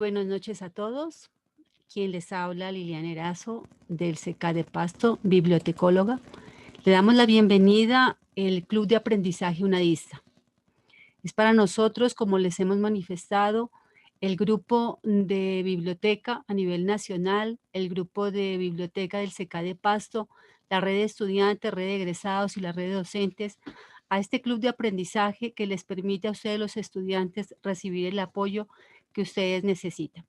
Buenas noches a todos. Quien les habla, Liliana Erazo, del CK de Pasto, bibliotecóloga. Le damos la bienvenida al Club de Aprendizaje Unadista. Es para nosotros, como les hemos manifestado, el grupo de biblioteca a nivel nacional, el grupo de biblioteca del CK de Pasto, la red de estudiantes, red de egresados y la red de docentes, a este club de aprendizaje que les permite a ustedes, los estudiantes, recibir el apoyo que ustedes necesitan.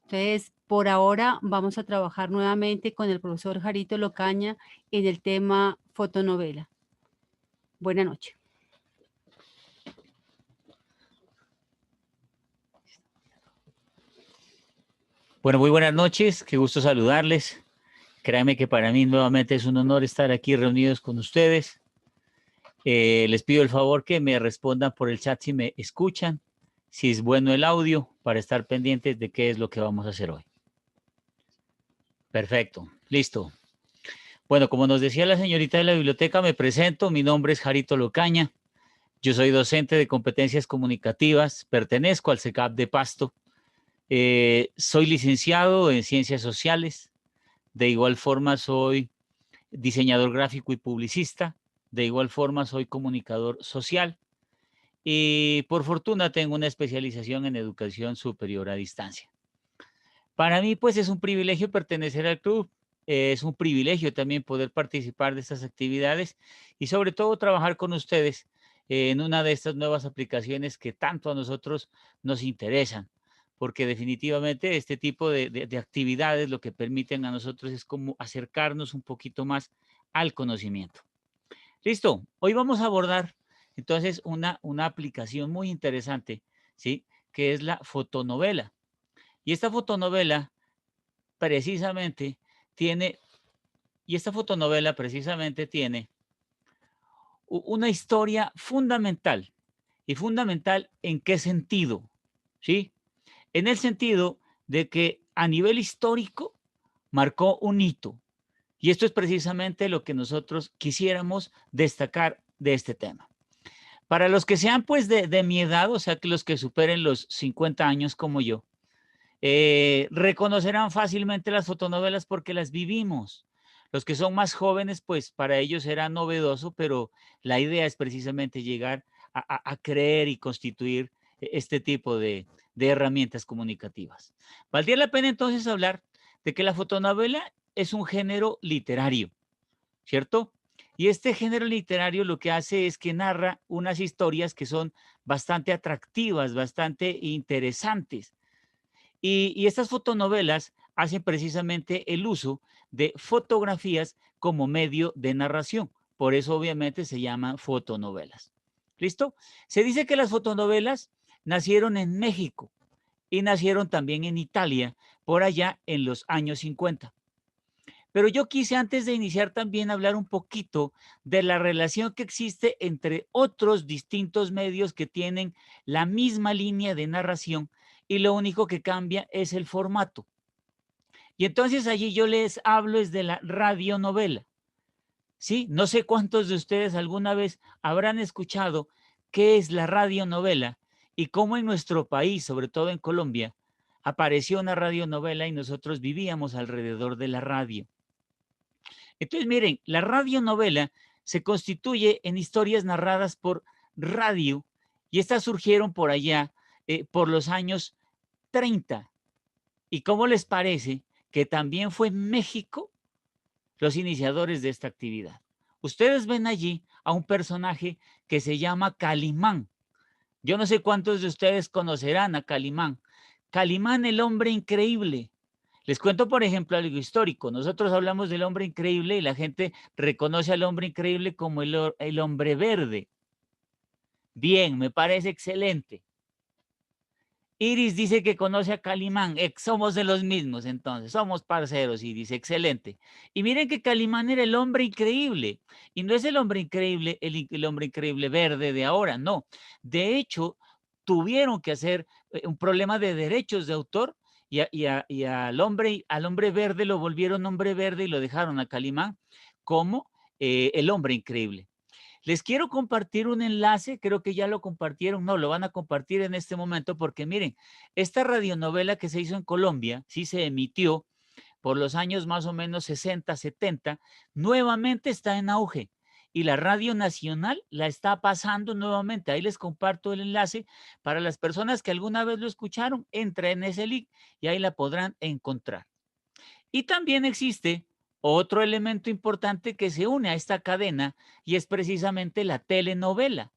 Entonces, por ahora vamos a trabajar nuevamente con el profesor Jarito Locaña en el tema fotonovela. Buenas noches. Bueno, muy buenas noches, qué gusto saludarles. Créanme que para mí nuevamente es un honor estar aquí reunidos con ustedes. Les pido el favor que me respondan por el chat si me escuchan, si es bueno el audio, para estar pendientes de qué es lo que vamos a hacer hoy. Perfecto, listo. Bueno, como nos decía la señorita de la biblioteca, me presento, mi nombre es Jarito Locaña, yo soy docente de competencias comunicativas, pertenezco al CECAP de Pasto, soy licenciado en Ciencias Sociales, de igual forma soy diseñador gráfico y publicista, de igual forma soy comunicador social y por fortuna tengo una especialización en educación superior a distancia. Para mí pues es un privilegio pertenecer al club, es un privilegio también poder participar de estas actividades y sobre todo trabajar con ustedes en una de estas nuevas aplicaciones que tanto a nosotros nos interesan, porque definitivamente este tipo de actividades lo que permiten a nosotros es como acercarnos un poquito más al conocimiento. Listo, hoy vamos a abordar entonces una aplicación muy interesante, ¿sí? Que es la fotonovela. Y esta fotonovela precisamente tiene, tiene una historia fundamental. ¿Y fundamental en qué sentido? ¿Sí? En el sentido de que a nivel histórico marcó un hito. Y esto es precisamente lo que nosotros quisiéramos destacar de este tema. Para los que sean pues de mi edad, o sea, que los que superen los 50 años como yo, reconocerán fácilmente las fotonovelas porque las vivimos. Los que son más jóvenes, pues para ellos será novedoso, pero la idea es precisamente llegar a creer y constituir este tipo de herramientas comunicativas. Valdría la pena entonces hablar de que la fotonovela es un género literario, ¿cierto? Y este género literario lo que hace es que narra unas historias que son bastante atractivas, bastante interesantes. Y estas fotonovelas hacen precisamente el uso de fotografías como medio de narración. Por eso obviamente se llaman fotonovelas. ¿Listo? Se dice que las fotonovelas nacieron en México y nacieron también en Italia por allá en los años 50. Pero yo quise antes de iniciar también hablar un poquito de la relación que existe entre otros distintos medios que tienen la misma línea de narración y lo único que cambia es el formato. Y entonces allí yo les hablo es de la radionovela. Sí, no sé cuántos de ustedes alguna vez habrán escuchado qué es la radionovela y cómo en nuestro país, sobre todo en Colombia, apareció una radionovela y nosotros vivíamos alrededor de la radio. Entonces, miren, la radionovela se constituye en historias narradas por radio y estas surgieron por allá, por los años 30. ¿Y cómo les parece que también fue México los iniciadores de esta actividad? Ustedes ven allí a un personaje que se llama Calimán. Yo no sé cuántos de ustedes conocerán a Calimán. Calimán, el hombre increíble. Les cuento, por ejemplo, algo histórico. Nosotros hablamos del hombre increíble y la gente reconoce al hombre increíble como el hombre verde. Bien, me parece excelente. Iris dice que conoce a Calimán. Somos de los mismos, entonces. Somos parceros, Iris. Excelente. Y miren que Calimán era el hombre increíble. Y no es el hombre increíble, el hombre increíble verde de ahora, no. De hecho, tuvieron que hacer un problema de derechos de autor y al hombre verde lo volvieron hombre verde y lo dejaron a Calimán como el hombre increíble. Les quiero compartir un enlace, creo que ya lo compartieron, no, lo van a compartir en este momento porque miren, esta radionovela que se hizo en Colombia, sí se emitió por los años más o menos 60, 70, nuevamente está en auge y la Radio Nacional la está pasando nuevamente. Ahí les comparto el enlace para las personas que alguna vez lo escucharon, entra en ese link y ahí la podrán encontrar. Y también existe otro elemento importante que se une a esta cadena y es precisamente la telenovela,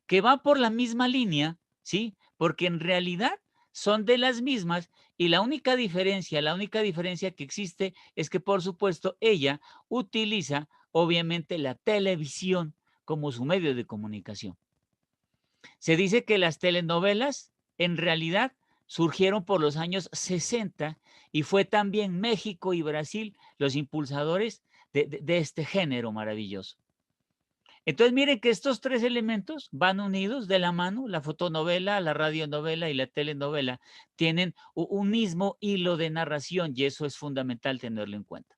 que va por la misma línea, ¿sí? Porque en realidad son de las mismas y la única diferencia que existe es que, por supuesto, ella utiliza obviamente la televisión como su medio de comunicación. Se dice que las telenovelas en realidad surgieron por los años 60 y fue también México y Brasil los impulsadores de este género maravilloso. Entonces, miren que estos tres elementos van unidos de la mano, la fotonovela, la radionovela y la telenovela tienen un mismo hilo de narración y eso es fundamental tenerlo en cuenta.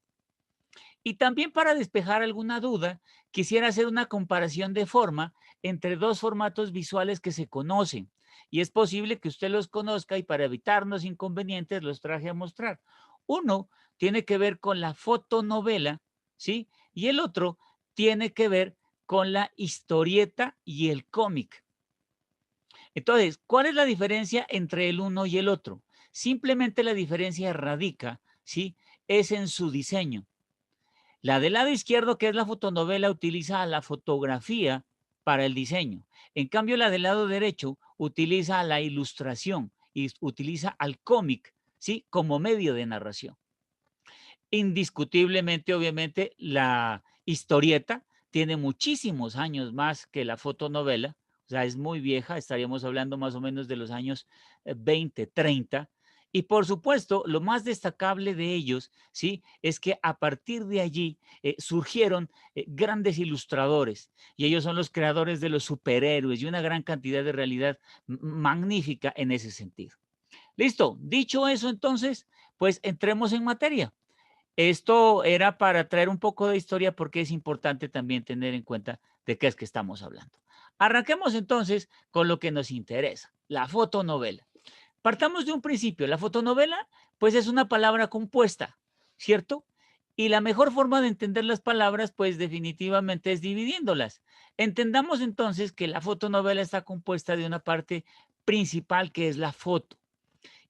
Y también para despejar alguna duda, quisiera hacer una comparación de forma entre dos formatos visuales que se conocen. Y es posible que usted los conozca y para evitarnos inconvenientes los traje a mostrar. Uno tiene que ver con la fotonovela, ¿sí? Y el otro tiene que ver con la historieta y el cómic. Entonces, ¿cuál es la diferencia entre el uno y el otro? Simplemente la diferencia radica, ¿sí? Es en su diseño. La del lado izquierdo, que es la fotonovela, utiliza la fotografía para el diseño. En cambio, la del lado derecho utiliza la ilustración y utiliza al cómic, ¿sí? Como medio de narración. Indiscutiblemente, obviamente, la historieta tiene muchísimos años más que la fotonovela, o sea, es muy vieja, estaríamos hablando más o menos de los años 20, 30. Y por supuesto, lo más destacable de ellos, ¿sí? Es que a partir de allí surgieron grandes ilustradores y ellos son los creadores de los superhéroes y una gran cantidad de realidad magnífica en ese sentido. Listo, dicho eso entonces, pues entremos en materia. Esto era para traer un poco de historia porque es importante también tener en cuenta de qué es que estamos hablando. Arranquemos entonces con lo que nos interesa, la fotonovela. Partamos de un principio. La fotonovela, pues es una palabra compuesta, ¿cierto? Y la mejor forma de entender las palabras, pues definitivamente es dividiéndolas. Entendamos entonces que la fotonovela está compuesta de una parte principal que es la foto.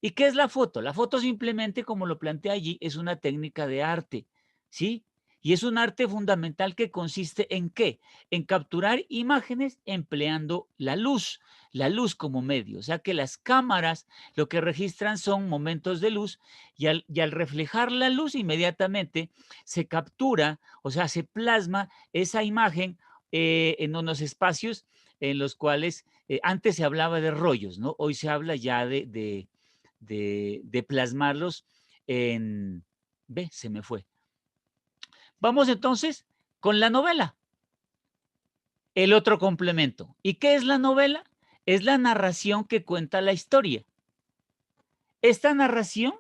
¿Y qué es la foto? La foto simplemente, como lo plantea allí, es una técnica de arte, ¿sí? Y es un arte fundamental que consiste en ¿qué? En capturar imágenes empleando la luz como medio. O sea que las cámaras lo que registran son momentos de luz y al reflejar la luz inmediatamente se captura, o sea, se plasma esa imagen en unos espacios en los cuales antes se hablaba de rollos, ¿no? Hoy se habla ya de plasmarlos en... Ve, se me fue. Vamos entonces con la novela, el otro complemento. ¿Y qué es la novela? Es la narración que cuenta la historia. Esta narración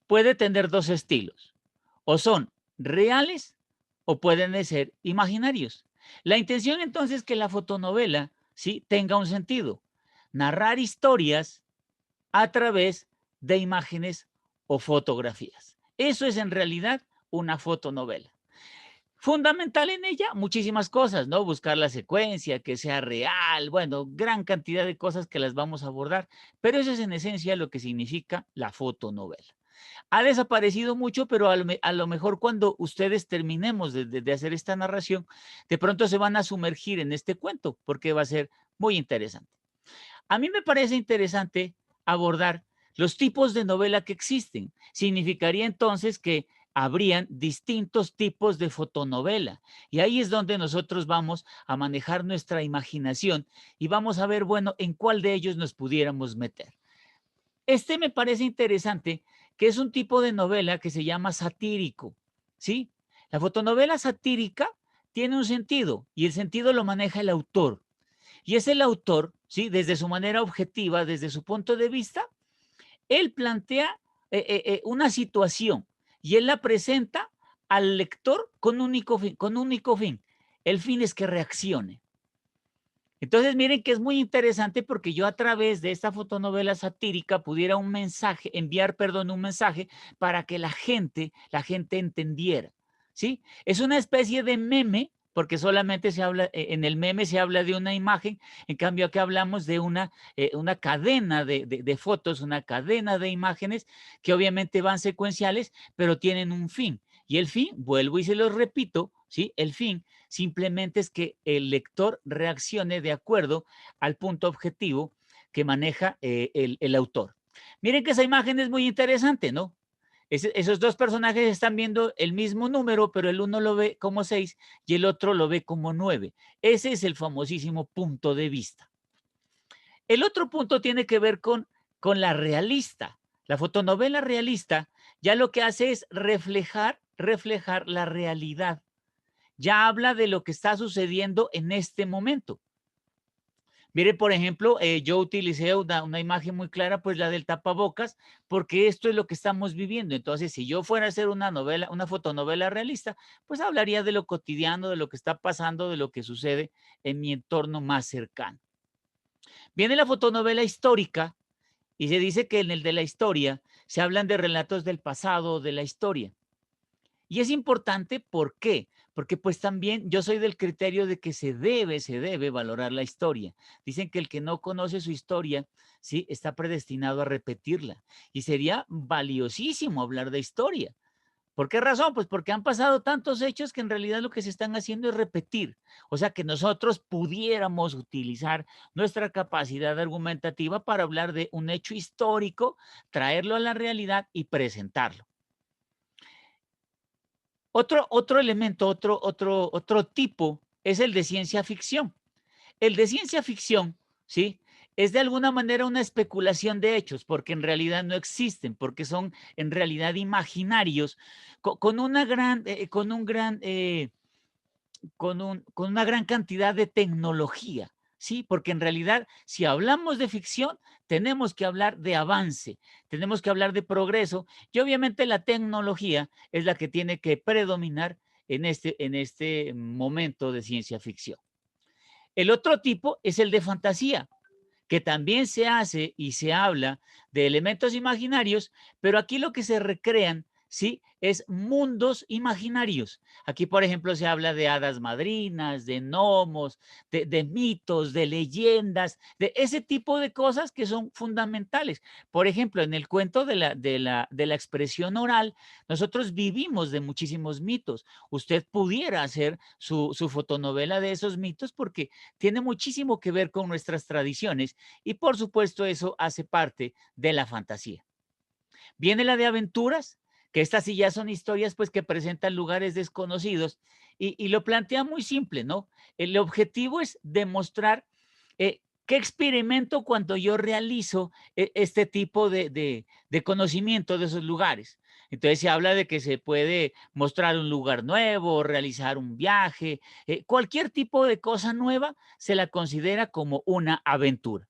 puede tener dos estilos, o son reales o pueden ser imaginarios. La intención entonces es que la fotonovela ¿sí? tenga un sentido, narrar historias a través de imágenes o fotografías. Eso es en realidad una fotonovela. Fundamental en ella, muchísimas cosas, ¿no? Buscar la secuencia, que sea real, bueno, gran cantidad de cosas que las vamos a abordar, pero eso es en esencia lo que significa la fotonovela. Ha desaparecido mucho, pero a lo mejor cuando ustedes terminemos de hacer esta narración, de pronto se van a sumergir en este cuento, porque va a ser muy interesante. A mí me parece interesante abordar los tipos de novela que existen. Significaría entonces que habrían distintos tipos de fotonovela. Y ahí es donde nosotros vamos a manejar nuestra imaginación y vamos a ver, bueno, en cuál de ellos nos pudiéramos meter. Este me parece interesante, que es un tipo de novela que se llama satírico, ¿sí? La fotonovela satírica tiene un sentido y el sentido lo maneja el autor. Y es el autor, ¿sí? Desde su manera objetiva, desde su punto de vista, él plantea una situación y él la presenta al lector con un único fin. El fin es que reaccione. Entonces, miren que es muy interesante porque yo a través de esta fotonovela satírica pudiera enviar, perdón, un mensaje para que la gente entendiera, ¿sí? Es una especie de meme, porque solamente se habla, en el meme se habla de una imagen, en cambio aquí hablamos de una cadena de fotos, una cadena de imágenes que obviamente van secuenciales, pero tienen un fin. Y el fin, vuelvo y se los repito, ¿sí? El fin simplemente es que el lector reaccione de acuerdo al punto objetivo que maneja el autor. Miren que esa imagen es muy interesante, ¿no? Esos dos personajes están viendo el mismo número, pero el uno lo ve como 6 y el otro lo ve como 9. Ese es el famosísimo punto de vista. El otro punto tiene que ver con la realista. La fotonovela realista ya lo que hace es reflejar la realidad. Ya habla de lo que está sucediendo en este momento. Mire, por ejemplo, yo utilicé una imagen muy clara, pues la del tapabocas, porque esto es lo que estamos viviendo. Entonces, si yo fuera a hacer una novela, una fotonovela realista, pues hablaría de lo cotidiano, de lo que está pasando, de lo que sucede en mi entorno más cercano. Viene la fotonovela histórica y se dice que en el de la historia se hablan de relatos del pasado, de la historia. Y es importante, ¿por qué? Porque pues también yo soy del criterio de que se debe valorar la historia. Dicen que el que no conoce su historia, sí, está predestinado a repetirla. Y sería valiosísimo hablar de historia. ¿Por qué razón? Pues porque han pasado tantos hechos que en realidad lo que se están haciendo es repetir. O sea, que nosotros pudiéramos utilizar nuestra capacidad argumentativa para hablar de un hecho histórico, traerlo a la realidad y presentarlo. Otro elemento, otro tipo es el de ciencia ficción. El de ciencia ficción, ¿sí? Es de alguna manera una especulación de hechos, porque en realidad no existen, porque son en realidad imaginarios, con una gran, con una gran cantidad de tecnología, ¿sí? Porque en realidad, si hablamos de ficción, tenemos que hablar de avance, tenemos que hablar de progreso y obviamente la tecnología es la que tiene que predominar en este momento de ciencia ficción. El otro tipo es el de fantasía, que también se hace y se habla de elementos imaginarios, pero aquí lo que se recrean, ¿sí? Es mundos imaginarios. Aquí, por ejemplo, se habla de hadas madrinas, de gnomos, de mitos, de leyendas, de ese tipo de cosas que son fundamentales. Por ejemplo, en el cuento de la expresión oral, nosotros vivimos de muchísimos mitos. Usted pudiera hacer su fotonovela de esos mitos porque tiene muchísimo que ver con nuestras tradiciones y por supuesto eso hace parte de la fantasía. Viene la de aventuras, que estas sí ya son historias pues que presentan lugares desconocidos y lo plantea muy simple, ¿no? El objetivo es demostrar qué experimento cuando yo realizo este tipo de conocimiento de esos lugares. Entonces se habla de que se puede mostrar un lugar nuevo, realizar un viaje, cualquier tipo de cosa nueva se la considera como una aventura.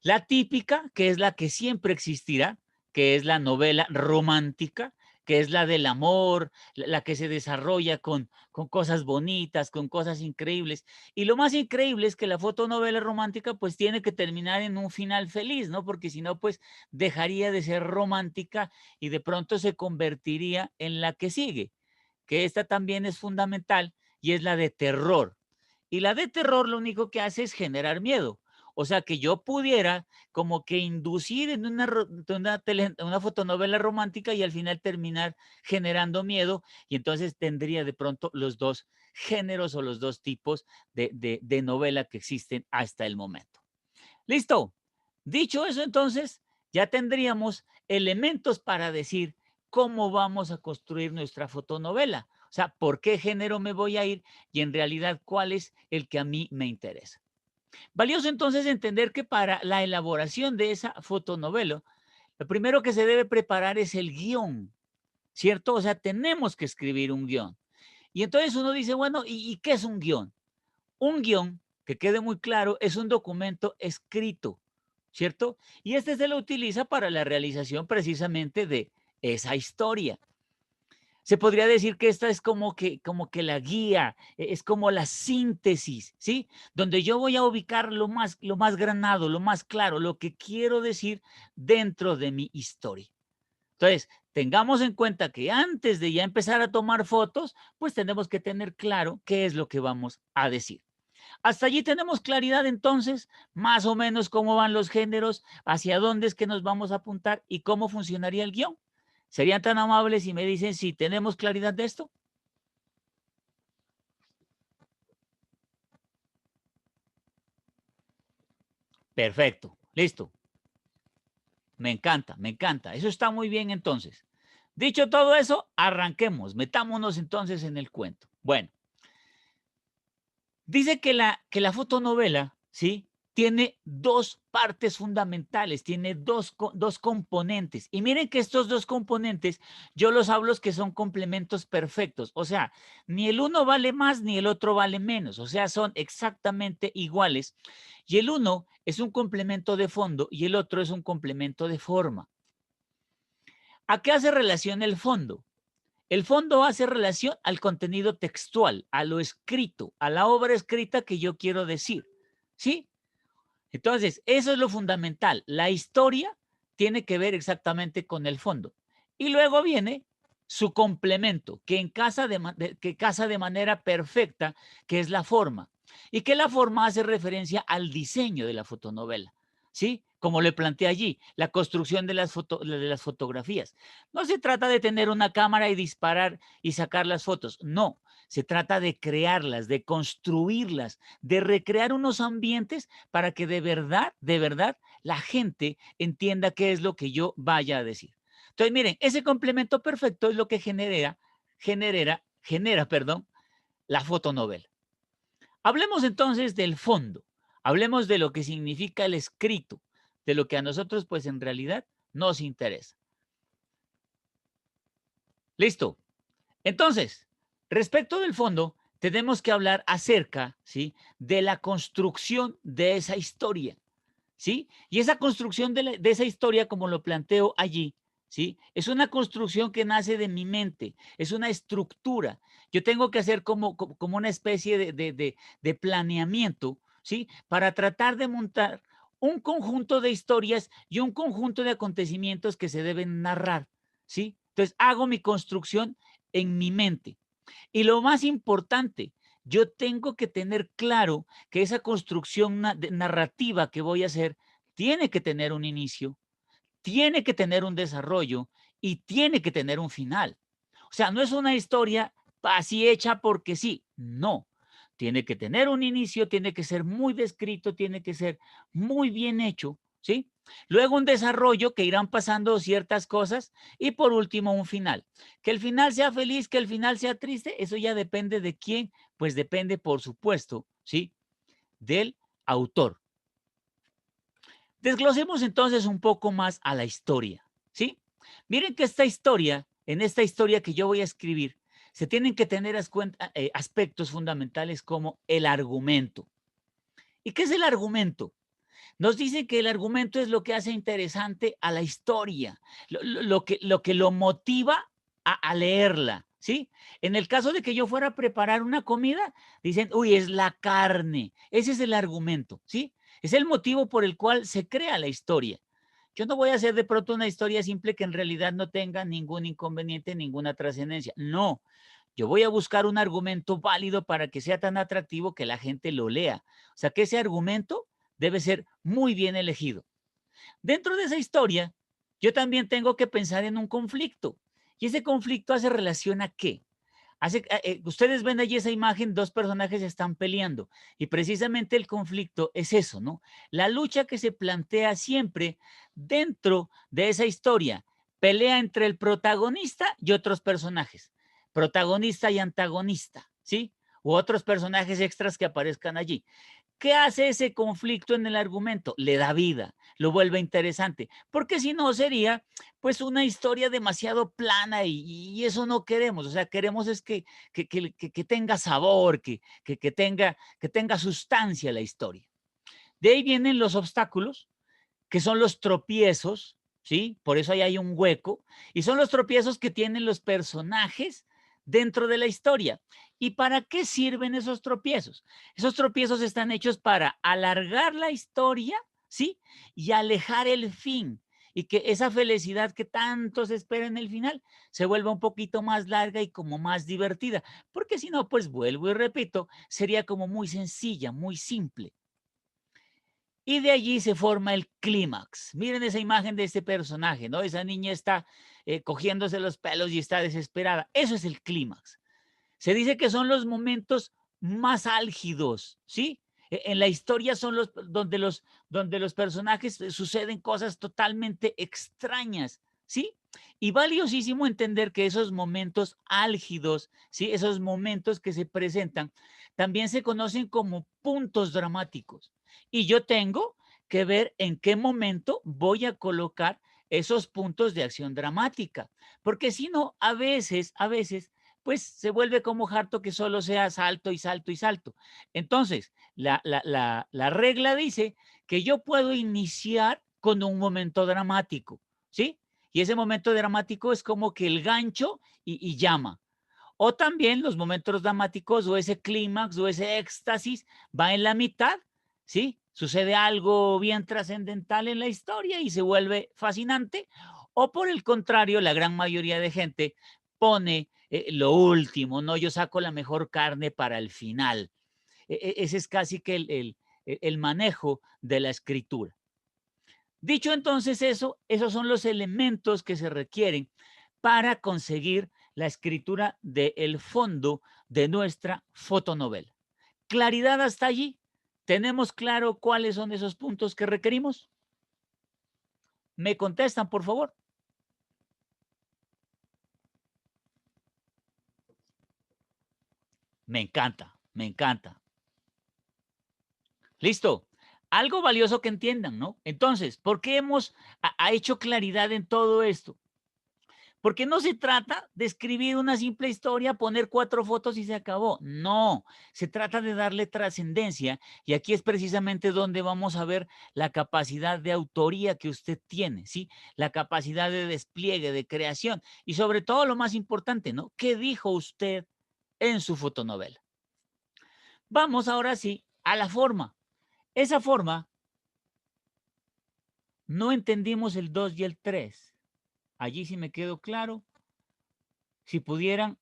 La típica, que es la que siempre existirá, que es la novela romántica, que es la del amor, la que se desarrolla con cosas bonitas, con cosas increíbles. Y lo más increíble es que la fotonovela romántica pues tiene que terminar en un final feliz, ¿no? Porque si no, pues dejaría de ser romántica y de pronto se convertiría en la que sigue, que esta también es fundamental y es la de terror. Y la de terror lo único que hace es generar miedo. O sea, que yo pudiera como que inducir en una fotonovela romántica y al final terminar generando miedo y entonces tendría de pronto los dos géneros o los dos tipos de novela que existen hasta el momento. Listo. Dicho eso, entonces ya tendríamos elementos para decir cómo vamos a construir nuestra fotonovela. O sea, por qué género me voy a ir y en realidad cuál es el que a mí me interesa. Valioso entonces entender que para la elaboración de esa fotonovela, lo primero que se debe preparar es el guión, ¿cierto? O sea, tenemos que escribir un guión. Y entonces uno dice, bueno, ¿y qué es un guión? Un guión, que quede muy claro, es un documento escrito, ¿cierto? Y se lo utiliza para la realización precisamente de esa historia. Se podría decir que esta es como que la guía, es como la síntesis, ¿sí? Donde yo voy a ubicar lo más granado, lo más claro, lo que quiero decir dentro de mi historia. Entonces, tengamos en cuenta que antes de ya empezar a tomar fotos, pues tenemos que tener claro qué es lo que vamos a decir. Hasta allí tenemos claridad entonces, más o menos cómo van los géneros, hacia dónde es que nos vamos a apuntar y cómo funcionaría el guión. ¿Serían tan amables y me dicen si tenemos claridad de esto? Perfecto, listo. Me encanta, me encanta. Eso está muy bien entonces. Dicho todo eso, arranquemos, metámonos entonces en el cuento. Bueno, dice que la fotonovela, ¿sí? Tiene dos partes fundamentales, tiene dos componentes. Y miren que estos dos componentes, yo los hablo que son complementos perfectos. O sea, ni el uno vale más ni el otro vale menos. O sea, son exactamente iguales. Y el uno es un complemento de fondo y el otro es un complemento de forma. ¿A qué hace relación el fondo? El fondo hace relación al contenido textual, a lo escrito, a la obra escrita que yo quiero decir. ¿Sí? Entonces, eso es lo fundamental. La historia tiene que ver exactamente con el fondo. Y luego viene su complemento, que casa de manera perfecta, que es la forma. Y que la forma hace referencia al diseño de la fotonovela. ¿Sí? Como le planteé allí, la construcción de las fotografías. No se trata de tener una cámara y disparar y sacar las fotos. No, se trata de crearlas, de construirlas, de recrear unos ambientes para que de verdad, la gente entienda qué es lo que yo vaya a decir. Entonces, miren, ese complemento perfecto es lo que genera, la fotonovela. Hablemos entonces del fondo, hablemos de lo que significa el escrito, de lo que a nosotros pues en realidad nos interesa. Listo. Entonces, respecto del fondo, tenemos que hablar acerca, ¿sí?, de la construcción de esa historia, ¿sí? Y esa construcción de esa historia, como lo planteo allí, ¿sí? Es una construcción que nace de mi mente, es una estructura. Yo tengo que hacer como una especie de planeamiento, ¿sí? Para tratar de montar un conjunto de historias y un conjunto de acontecimientos que se deben narrar, ¿sí? Entonces, hago mi construcción en mi mente. Y lo más importante, yo tengo que tener claro que esa construcción narrativa que voy a hacer tiene que tener un inicio, tiene que tener un desarrollo y tiene que tener un final. O sea, no es una historia así hecha porque sí, no. Tiene que tener un inicio, tiene que ser muy descrito, tiene que ser muy bien hecho, ¿sí? Luego un desarrollo que irán pasando ciertas cosas y por último un final. Que el final sea feliz, que el final sea triste, eso ya depende de quién, pues depende, por supuesto, ¿sí?, del autor. Desglosemos entonces un poco más a la historia, ¿sí? Miren que en esta historia que yo voy a escribir, se tienen que tener aspectos fundamentales como el argumento. ¿Y qué es el argumento? Nos dice que el argumento es lo que hace interesante a la historia, lo que lo motiva a leerla, ¿sí? En el caso de que yo fuera a preparar una comida, dicen, uy, es la carne. Ese es el argumento, ¿sí? Es el motivo por el cual se crea la historia. Yo no voy a hacer de pronto una historia simple que en realidad no tenga ningún inconveniente, ninguna trascendencia. No, yo voy a buscar un argumento válido para que sea tan atractivo que la gente lo lea. O sea, que ese argumento debe ser muy bien elegido. Dentro de esa historia, yo también tengo que pensar en un conflicto. ¿Y ese conflicto hace relación a qué? Ustedes ven allí esa imagen, dos personajes están peleando y precisamente el conflicto es eso, ¿no? La lucha que se plantea siempre dentro de esa historia, pelea entre el protagonista y otros personajes, protagonista y antagonista, ¿sí? U otros personajes extras que aparezcan allí. ¿Qué hace ese conflicto en el argumento? Le da vida, lo vuelve interesante, porque si no sería pues una historia demasiado plana y eso no queremos, o sea, queremos es que tenga sabor, que tenga sustancia la historia. De ahí vienen los obstáculos, que son los tropiezos, ¿sí? Por eso ahí hay un hueco. Y son los tropiezos que tienen los personajes dentro de la historia. ¿Y para qué sirven esos tropiezos? Esos tropiezos están hechos para alargar la historia, ¿sí? Y alejar el fin. Y que esa felicidad que tanto se espera en el final se vuelva un poquito más larga y como más divertida. Porque si no, pues vuelvo y repito, sería como muy sencilla, muy simple. Y de allí se forma el clímax. Miren esa imagen de este personaje, ¿no? Esa niña está cogiéndose los pelos y está desesperada. Eso es el clímax. Se dice que son los momentos más álgidos, ¿sí? En la historia son los donde los personajes suceden cosas totalmente extrañas, ¿sí? Y valiosísimo entender que esos momentos álgidos, ¿sí? Esos momentos que se presentan, también se conocen como puntos dramáticos. Y yo tengo que ver en qué momento voy a colocar esos puntos de acción dramática, porque si no, a veces pues se vuelve como harto que solo sea salto y salto y salto. Entonces, la regla dice que yo puedo iniciar con un momento dramático, ¿sí? Y ese momento dramático es como que el gancho y llama. O también los momentos dramáticos o ese clímax o ese éxtasis va en la mitad, ¿sí? Sucede algo bien trascendental en la historia y se vuelve fascinante. O por el contrario, la gran mayoría de gente pone lo último, ¿no? Yo saco la mejor carne para el final. Ese es casi que el manejo de la escritura. Dicho entonces eso, esos son los elementos que se requieren para conseguir la escritura del fondo de nuestra fotonovela. ¿Claridad hasta allí? ¿Tenemos claro cuáles son esos puntos que requerimos? ¿Me contestan, por favor? Me encanta, me encanta. Listo. Algo valioso que entiendan, ¿no? Entonces, ¿por qué hemos hecho claridad en todo esto? Porque no se trata de escribir una simple historia, poner 4 fotos y se acabó. No, se trata de darle trascendencia y aquí es precisamente donde vamos a ver la capacidad de autoría que usted tiene, ¿sí? La capacidad de despliegue, de creación y sobre todo lo más importante, ¿no? ¿Qué dijo usted en su fotonovela? Vamos ahora sí a la forma. Esa forma, no entendimos el 2 y el 3. Allí sí me quedó claro. Si pudieran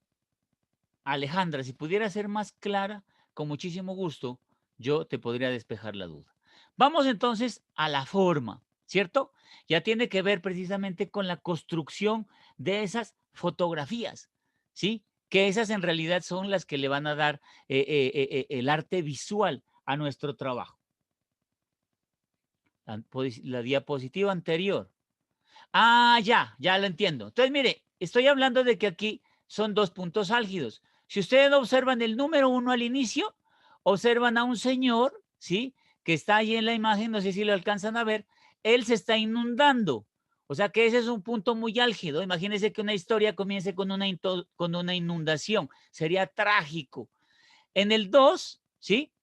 Alejandra, si pudiera ser más clara, con muchísimo gusto, yo te podría despejar la duda. Vamos entonces a la forma, ¿cierto? Ya tiene que ver precisamente con la construcción de esas fotografías, ¿sí? Que esas en realidad son las que le van a dar el arte visual a nuestro trabajo. La diapositiva anterior. Ah, ya lo entiendo. Entonces, mire, estoy hablando de que aquí son 2 puntos álgidos. Si ustedes observan el número 1 al inicio, observan a un señor, ¿sí? Que está ahí en la imagen, no sé si lo alcanzan a ver, él se está inundando. O sea que ese es un punto muy álgido. Imagínense que una historia comience con una inundación. Sería trágico. En el 2, ¿sí?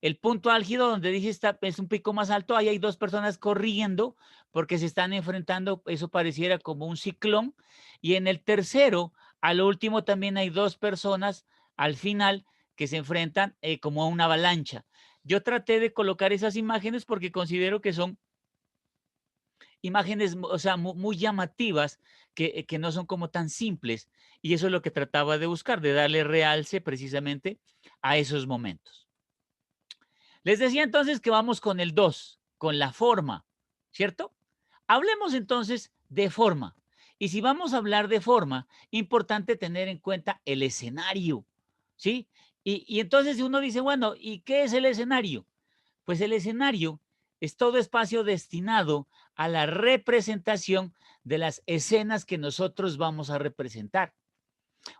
El punto álgido donde dice está, es un pico más alto, ahí hay 2 personas corriendo porque se están enfrentando, eso pareciera como un ciclón. Y en el tercero, al último también hay 2 personas al final que se enfrentan como a una avalancha. Yo traté de colocar esas imágenes porque considero que son imágenes, o sea, muy llamativas, que no son como tan simples. Y eso es lo que trataba de buscar, de darle realce precisamente a esos momentos. Les decía entonces que vamos con el 2, con la forma, ¿cierto? Hablemos entonces de forma. Y si vamos a hablar de forma, importante tener en cuenta el escenario, ¿sí? Y entonces uno dice, bueno, ¿y qué es el escenario? Pues el escenario es todo espacio destinado a la representación de las escenas que nosotros vamos a representar.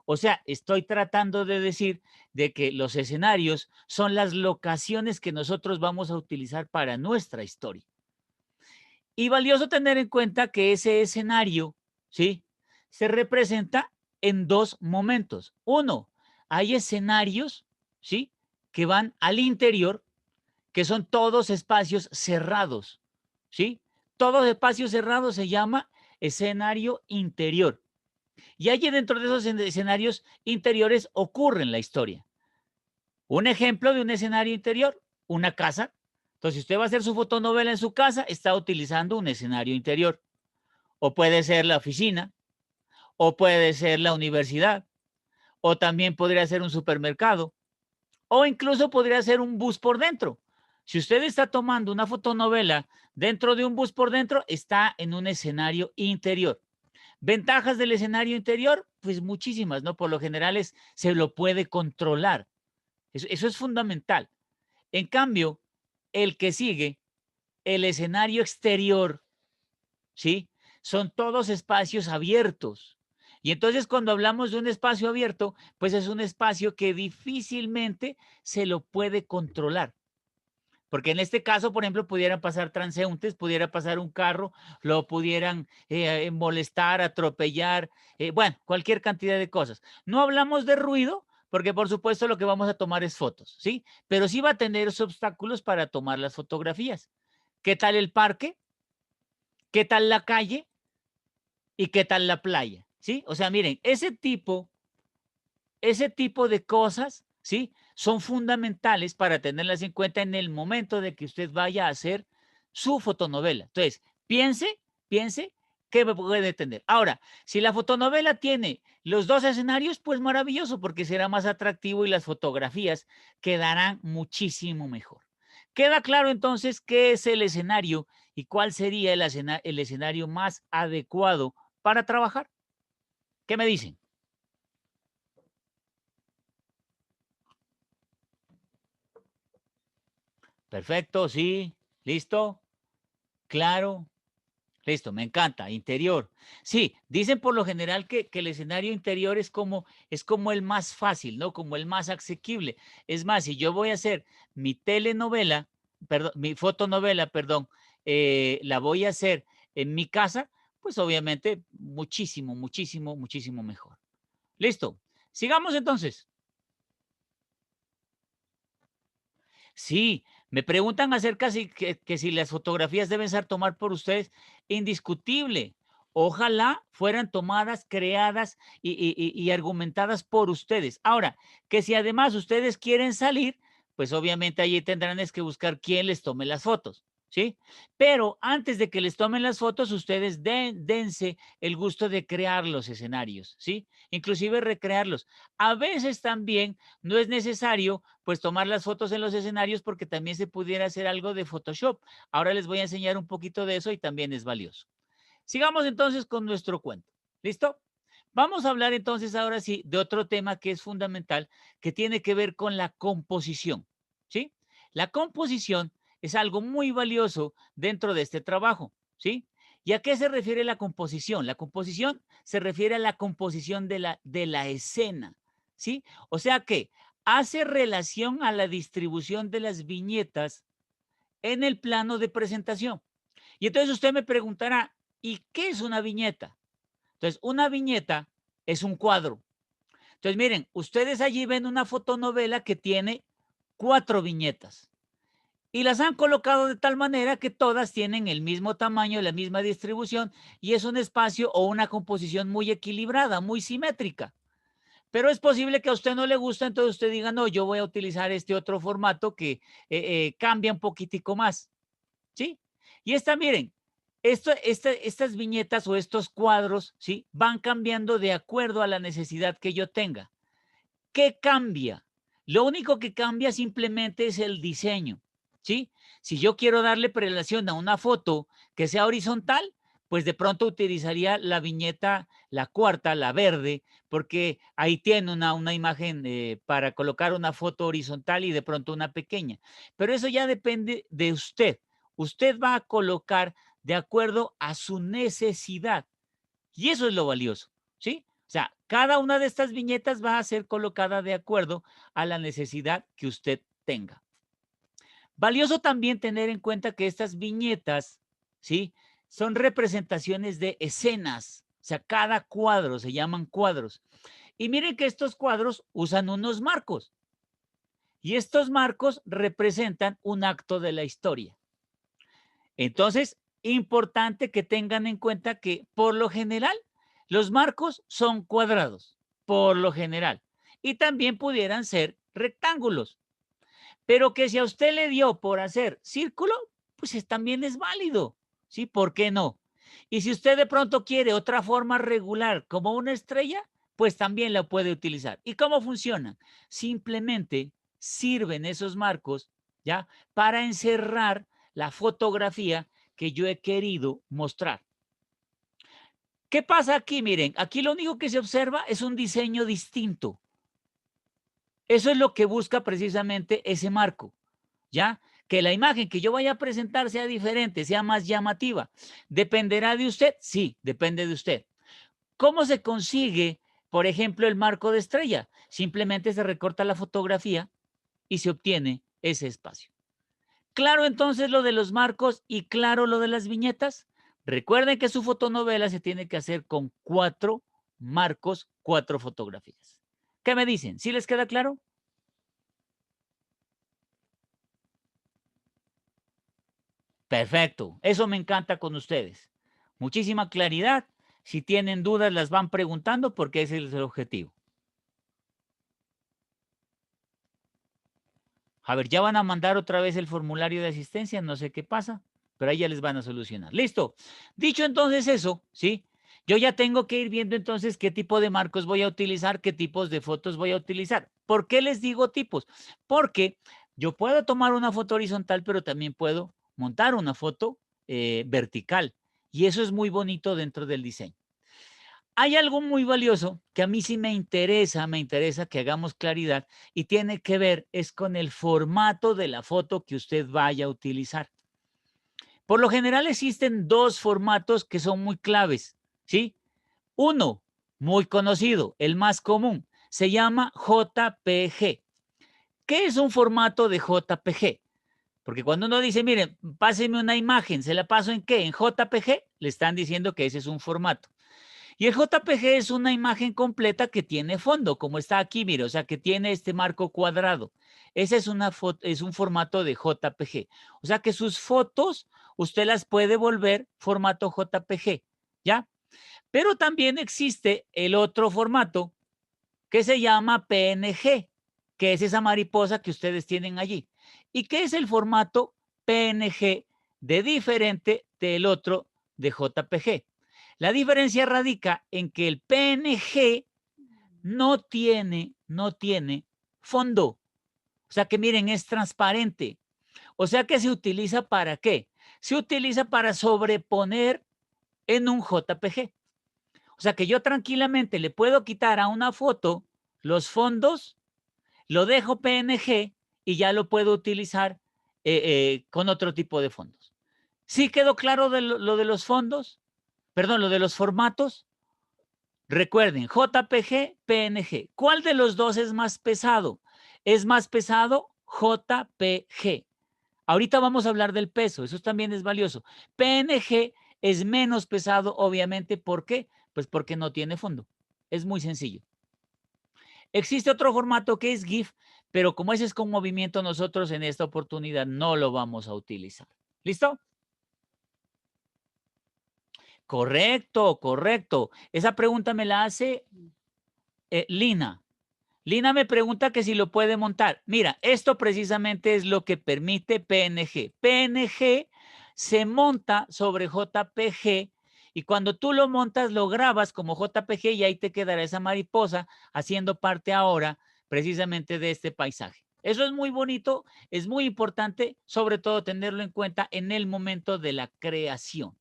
O sea, estoy tratando de decir de que los escenarios son las locaciones que nosotros vamos a utilizar para nuestra historia. Y valioso tener en cuenta que ese escenario, ¿sí? Se representa en 2 momentos. Uno, hay escenarios, ¿sí? Que van al interior, que son todos espacios cerrados, ¿sí? Todo espacio cerrado se llama escenario interior. Y allí dentro de esos escenarios interiores ocurre la historia. Un ejemplo de un escenario interior, una casa. Entonces, si usted va a hacer su fotonovela en su casa, está utilizando un escenario interior. O puede ser la oficina, o puede ser la universidad, o también podría ser un supermercado, o incluso podría ser un bus por dentro. Si usted está tomando una fotonovela dentro de un bus por dentro, está en un escenario interior. Ventajas del escenario interior, pues muchísimas, ¿no? Por lo general se lo puede controlar. Eso es fundamental. En cambio, el que sigue, el escenario exterior, ¿sí? Son todos espacios abiertos. Y entonces cuando hablamos de un espacio abierto, pues es un espacio que difícilmente se lo puede controlar. Porque en este caso, por ejemplo, pudieran pasar transeúntes, pudiera pasar un carro, lo pudieran molestar, atropellar, bueno, cualquier cantidad de cosas. No hablamos de ruido, porque por supuesto lo que vamos a tomar es fotos, ¿sí? Pero sí va a tener esos obstáculos para tomar las fotografías. ¿Qué tal el parque? ¿Qué tal la calle? ¿Y qué tal la playa? ¿Sí? O sea, miren, ese tipo de cosas, ¿sí? Son fundamentales para tenerlas en cuenta en el momento de que usted vaya a hacer su fotonovela. Entonces, piense qué puede tener. Ahora, si la fotonovela tiene los dos escenarios, pues maravilloso, porque será más atractivo y las fotografías quedarán muchísimo mejor. Queda claro entonces qué es el escenario y cuál sería el escenario más adecuado para trabajar. ¿Qué me dicen? Perfecto, sí, listo, claro, listo, me encanta, interior. Sí, dicen por lo general que el escenario interior es como el más fácil, ¿no? Como el más asequible. Es más, si yo voy a hacer mi telenovela, perdón, mi fotonovela, perdón, la voy a hacer en mi casa, pues obviamente muchísimo, muchísimo, muchísimo mejor. Listo, sigamos entonces. Sí, me preguntan acerca que si las fotografías deben ser tomadas por ustedes. Indiscutible. Ojalá fueran tomadas, creadas y argumentadas por ustedes. Ahora, que si además ustedes quieren salir, pues obviamente allí tendrán es que buscar quién les tome las fotos, ¿sí? Pero antes de que les tomen las fotos, ustedes dense el gusto de crear los escenarios, ¿sí? Inclusive recrearlos. A veces también no es necesario pues tomar las fotos en los escenarios porque también se pudiera hacer algo de Photoshop. Ahora les voy a enseñar un poquito de eso y también es valioso. Sigamos entonces con nuestro cuento. ¿Listo? Vamos a hablar entonces ahora sí de otro tema que es fundamental, que tiene que ver con la composición. ¿Sí? La composición es algo muy valioso dentro de este trabajo. ¿Sí? ¿Y a qué se refiere la composición? La composición se refiere a la composición de la escena. ¿Sí? O sea que hace relación a la distribución de las viñetas en el plano de presentación. Y entonces usted me preguntará, ¿y qué es una viñeta? Entonces, una viñeta es un cuadro. Entonces, miren, ustedes allí ven una fotonovela que tiene 4 viñetas y las han colocado de tal manera que todas tienen el mismo tamaño, la misma distribución y es un espacio o una composición muy equilibrada, muy simétrica. Pero es posible que a usted no le guste, entonces usted diga, no, yo voy a utilizar este otro formato que cambia un poquitico más. ¿Sí? Y miren, estas viñetas o estos cuadros, ¿sí? Van cambiando de acuerdo a la necesidad que yo tenga. ¿Qué cambia? Lo único que cambia simplemente es el diseño, ¿sí? Si yo quiero darle prelación a una foto que sea horizontal, pues de pronto utilizaría la viñeta, la cuarta, la verde, porque ahí tiene una imagen para colocar una foto horizontal y de pronto una pequeña. Pero eso ya depende de usted. Usted va a colocar de acuerdo a su necesidad. Y eso es lo valioso, ¿sí? O sea, cada una de estas viñetas va a ser colocada de acuerdo a la necesidad que usted tenga. Valioso también tener en cuenta que estas viñetas, ¿sí? Son representaciones de escenas. O sea, cada cuadro se llaman cuadros. Y miren que estos cuadros usan unos marcos. Y estos marcos representan un acto de la historia. Entonces, importante que tengan en cuenta que por lo general los marcos son cuadrados, por lo general, y también pudieran ser rectángulos, pero que si a usted le dio por hacer círculo, pues también es válido, ¿sí? ¿Por qué no? Y si usted de pronto quiere otra forma regular como una estrella, pues también la puede utilizar. ¿Y cómo funcionan? Simplemente sirven esos marcos, ¿ya? Para encerrar la fotografía que yo he querido mostrar. ¿Qué pasa aquí? Miren, aquí lo único que se observa es un diseño distinto. Eso es lo que busca precisamente ese marco, ¿ya? Que la imagen que yo vaya a presentar sea diferente, sea más llamativa. ¿Dependerá de usted? Sí, depende de usted. ¿Cómo se consigue, por ejemplo, el marco de estrella? Simplemente se recorta la fotografía y se obtiene ese espacio. Claro, entonces lo de los marcos y claro lo de las viñetas. Recuerden que su fotonovela se tiene que hacer con 4 marcos, 4 fotografías. ¿Qué me dicen? ¿Sí les queda claro? Perfecto, eso me encanta con ustedes. Muchísima claridad. Si tienen dudas, las van preguntando porque ese es el objetivo. A ver, ya van a mandar otra vez el formulario de asistencia, no sé qué pasa, pero ahí ya les van a solucionar. Listo. Dicho entonces eso, ¿sí? Yo ya tengo que ir viendo entonces qué tipo de marcos voy a utilizar, qué tipos de fotos voy a utilizar. ¿Por qué les digo tipos? Porque yo puedo tomar una foto horizontal, pero también puedo montar una foto vertical. Y eso es muy bonito dentro del diseño. Hay algo muy valioso que a mí sí me interesa que hagamos claridad y tiene que ver es con el formato de la foto que usted vaya a utilizar. Por lo general existen 2 formatos que son muy claves, ¿sí? Uno, muy conocido, el más común, se llama JPG. ¿Qué es un formato de JPG? Porque cuando uno dice, miren, páseme una imagen, ¿se la paso en qué? En JPG, le están diciendo que ese es un formato. Y el JPG es una imagen completa que tiene fondo, como está aquí, mire, o sea, que tiene este marco cuadrado. Ese es, es un formato de JPG. O sea que sus fotos usted las puede volver formato JPG, ¿ya? Pero también existe el otro formato que se llama PNG, que es esa mariposa que ustedes tienen allí. ¿Y qué es el formato PNG de diferente del otro de JPG? La diferencia radica en que el PNG no tiene fondo. O sea que miren, es transparente. O sea que se utiliza para qué? Se utiliza para sobreponer en un JPG. O sea que yo tranquilamente le puedo quitar a una foto los fondos, lo dejo PNG y ya lo puedo utilizar con otro tipo de fondos. ¿Sí quedó claro de lo de los fondos? Perdón, lo de los formatos. Recuerden, JPG, PNG. ¿Cuál de los dos es más pesado? Es más pesado JPG. Ahorita vamos a hablar del peso, eso también es valioso. PNG es menos pesado, obviamente. ¿Por qué? Pues porque no tiene fondo. Es muy sencillo. Existe otro formato que es GIF, pero como ese es con movimiento, nosotros en esta oportunidad no lo vamos a utilizar. ¿Listo? Correcto, correcto. Esa pregunta me la hace Lina. Lina me pregunta que si lo puede montar. Mira, esto precisamente es lo que permite PNG. PNG se monta sobre JPG y cuando tú lo montas, lo grabas como JPG y ahí te quedará esa mariposa haciendo parte ahora precisamente de este paisaje. Eso es muy bonito, es muy importante, sobre todo tenerlo en cuenta en el momento de la creación.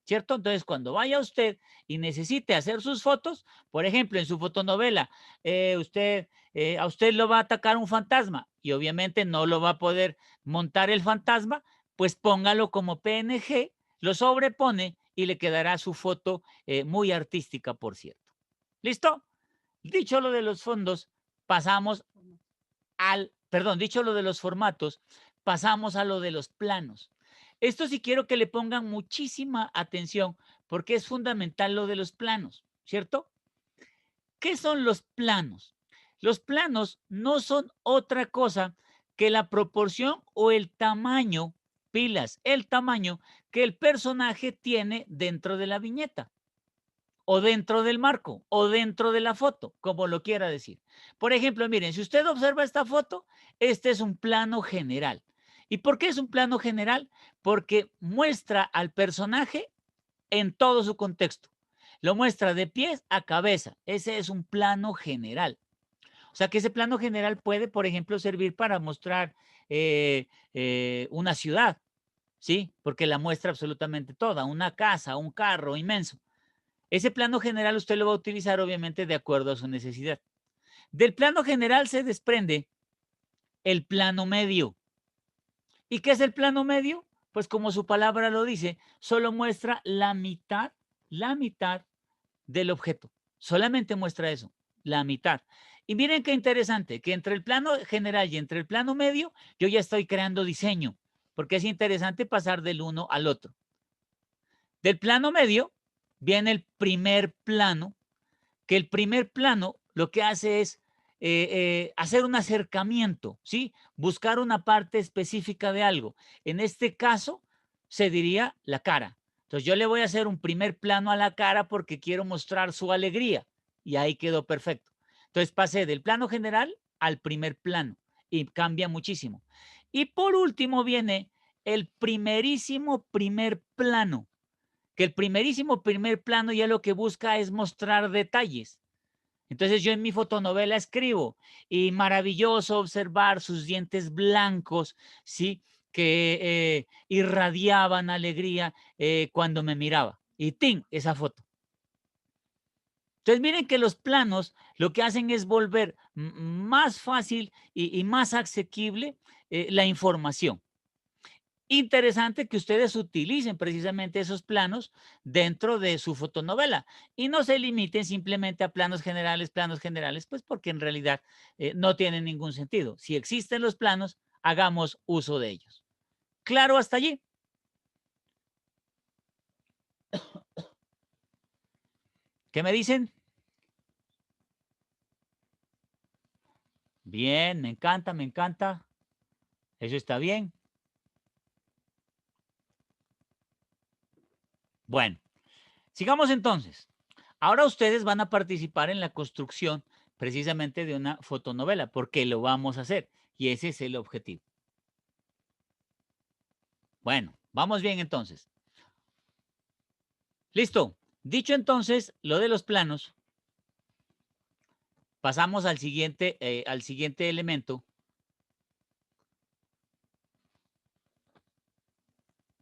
¿Cierto? Entonces, cuando vaya usted y necesite hacer sus fotos, por ejemplo, en su fotonovela, a usted lo va a atacar un fantasma y obviamente no lo va a poder montar el fantasma, pues póngalo como PNG, lo sobrepone y le quedará su foto muy artística, por cierto. ¿Listo? Dicho lo de los fondos, pasamos dicho lo de los formatos, pasamos a lo de los planos. Esto sí quiero que le pongan muchísima atención porque es fundamental lo de los planos, ¿cierto? ¿Qué son los planos? Los planos no son otra cosa que la proporción o el tamaño pilas el tamaño que el personaje tiene dentro de la viñeta, o dentro del marco, o dentro de la foto, como lo quiera decir. Por ejemplo, miren, si usted observa esta foto, este es un plano general. ¿Y por qué es un plano general? Porque muestra al personaje en todo su contexto. Lo muestra de pies a cabeza. Ese es un plano general. O sea que ese plano general puede, por ejemplo, servir para mostrar una ciudad, ¿sí? Porque la muestra absolutamente toda, una casa, un carro inmenso. Ese plano general usted lo va a utilizar obviamente de acuerdo a su necesidad. Del plano general se desprende el plano medio. ¿Y qué es el plano medio? Pues como su palabra lo dice, solo muestra la mitad del objeto. Solamente muestra eso, la mitad. Y miren qué interesante, que entre el plano general y entre el plano medio, yo ya estoy creando diseño, porque es interesante pasar del uno al otro. Del plano medio viene el primer plano, que el primer plano lo que hace es hacer un acercamiento, ¿sí? Buscar una parte específica de algo. En este caso, se diría la cara. Entonces, yo le voy a hacer un primer plano a la cara porque quiero mostrar su alegría. Y ahí quedó perfecto. Entonces, pasé del plano general al primer plano y cambia muchísimo. Y por último viene el primerísimo primer plano, que el primerísimo primer plano ya lo que busca es mostrar detalles. Entonces yo en mi fotonovela escribo, y maravilloso observar sus dientes blancos, ¿sí? Que irradiaban alegría cuando me miraba. Y ¡tin! Esa foto. Entonces miren que los planos lo que hacen es volver más fácil y más asequible la información. Interesante que ustedes utilicen precisamente esos planos dentro de su fotonovela y no se limiten simplemente a planos generales, pues porque en realidad no tienen ningún sentido. Si existen los planos, hagamos uso de ellos. ¿Claro hasta allí? ¿Qué me dicen? Bien, me encanta, me encanta. Eso está bien. Bueno, sigamos entonces. Ahora ustedes van a participar en la construcción precisamente de una fotonovela, porque lo vamos a hacer y ese es el objetivo. Bueno, vamos bien entonces. Listo. Dicho entonces lo de los planos, pasamos al siguiente elemento.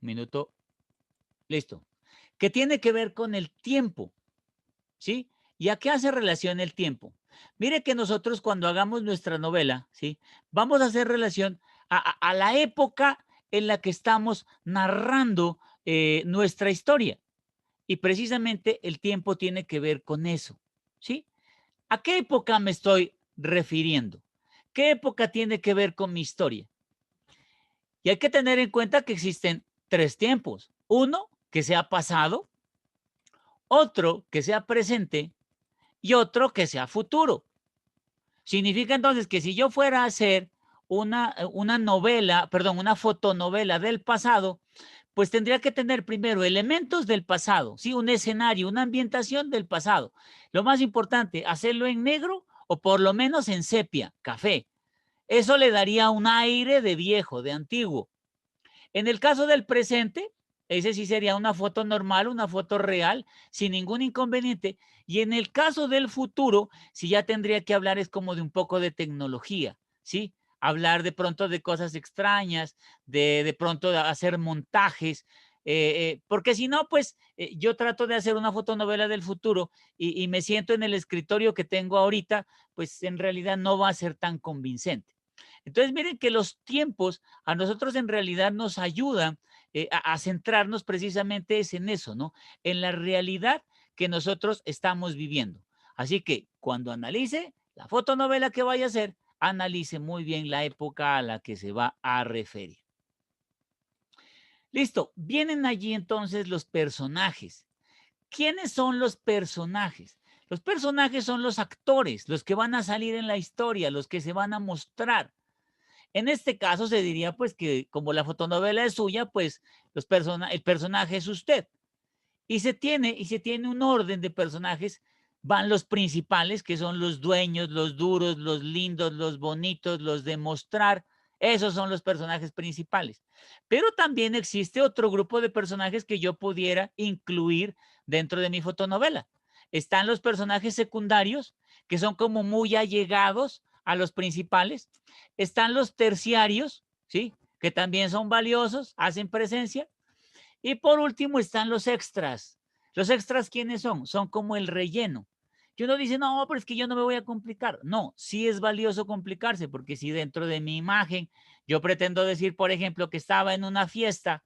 Minuto. Listo. Que tiene que ver con el tiempo, ¿sí? ¿Y a qué hace relación el tiempo? Mire que nosotros cuando hagamos nuestra novela, ¿sí? Vamos a hacer relación a la época en la que estamos narrando nuestra historia. Y precisamente el tiempo tiene que ver con eso, ¿sí? ¿A qué época me estoy refiriendo? ¿Qué época tiene que ver con mi historia? Y hay que tener en cuenta que existen tres tiempos. Uno que sea pasado, otro que sea presente y otro que sea futuro. Significa entonces que si yo fuera a hacer una novela, perdón, una fotonovela del pasado, pues tendría que tener primero elementos del pasado, ¿sí? Un escenario, una ambientación del pasado. Lo más importante, hacerlo en negro o por lo menos en sepia, café. Eso le daría un aire de viejo, de antiguo. En el caso del presente, ese sí sería una foto normal, una foto real, sin ningún inconveniente. Y en el caso del futuro, si ya tendría que hablar es como de un poco de tecnología, ¿sí? Hablar de pronto de cosas extrañas, de pronto de hacer montajes, porque si no, pues yo trato de hacer una fotonovela del futuro y me siento en el escritorio que tengo ahorita, pues en realidad no va a ser tan convincente. Entonces, miren que los tiempos a nosotros en realidad nos ayudan a centrarnos precisamente es en eso, ¿no? En la realidad que nosotros estamos viviendo. Así que cuando analice la fotonovela que vaya a hacer, analice muy bien la época a la que se va a referir. Listo, vienen allí entonces los personajes. ¿Quiénes son los personajes? Los personajes son los actores, los que van a salir en la historia, los que se van a mostrar. En este caso se diría pues que como la fotonovela es suya, pues el personaje es usted. Y se tiene un orden de personajes. Van los principales, que son los dueños, los duros, los lindos, los bonitos, los de mostrar. Esos son los personajes principales. Pero también existe otro grupo de personajes que yo pudiera incluir dentro de mi fotonovela. Están los personajes secundarios, que son como muy allegados a los principales. Están los terciarios, ¿sí? Que también son valiosos, hacen presencia. Y por último están los extras. ¿Los extras quiénes son? Son como el relleno. Y uno dice, no, pero es que yo no me voy a complicar. No, sí es valioso complicarse, porque si dentro de mi imagen yo pretendo decir, por ejemplo, que estaba en una fiesta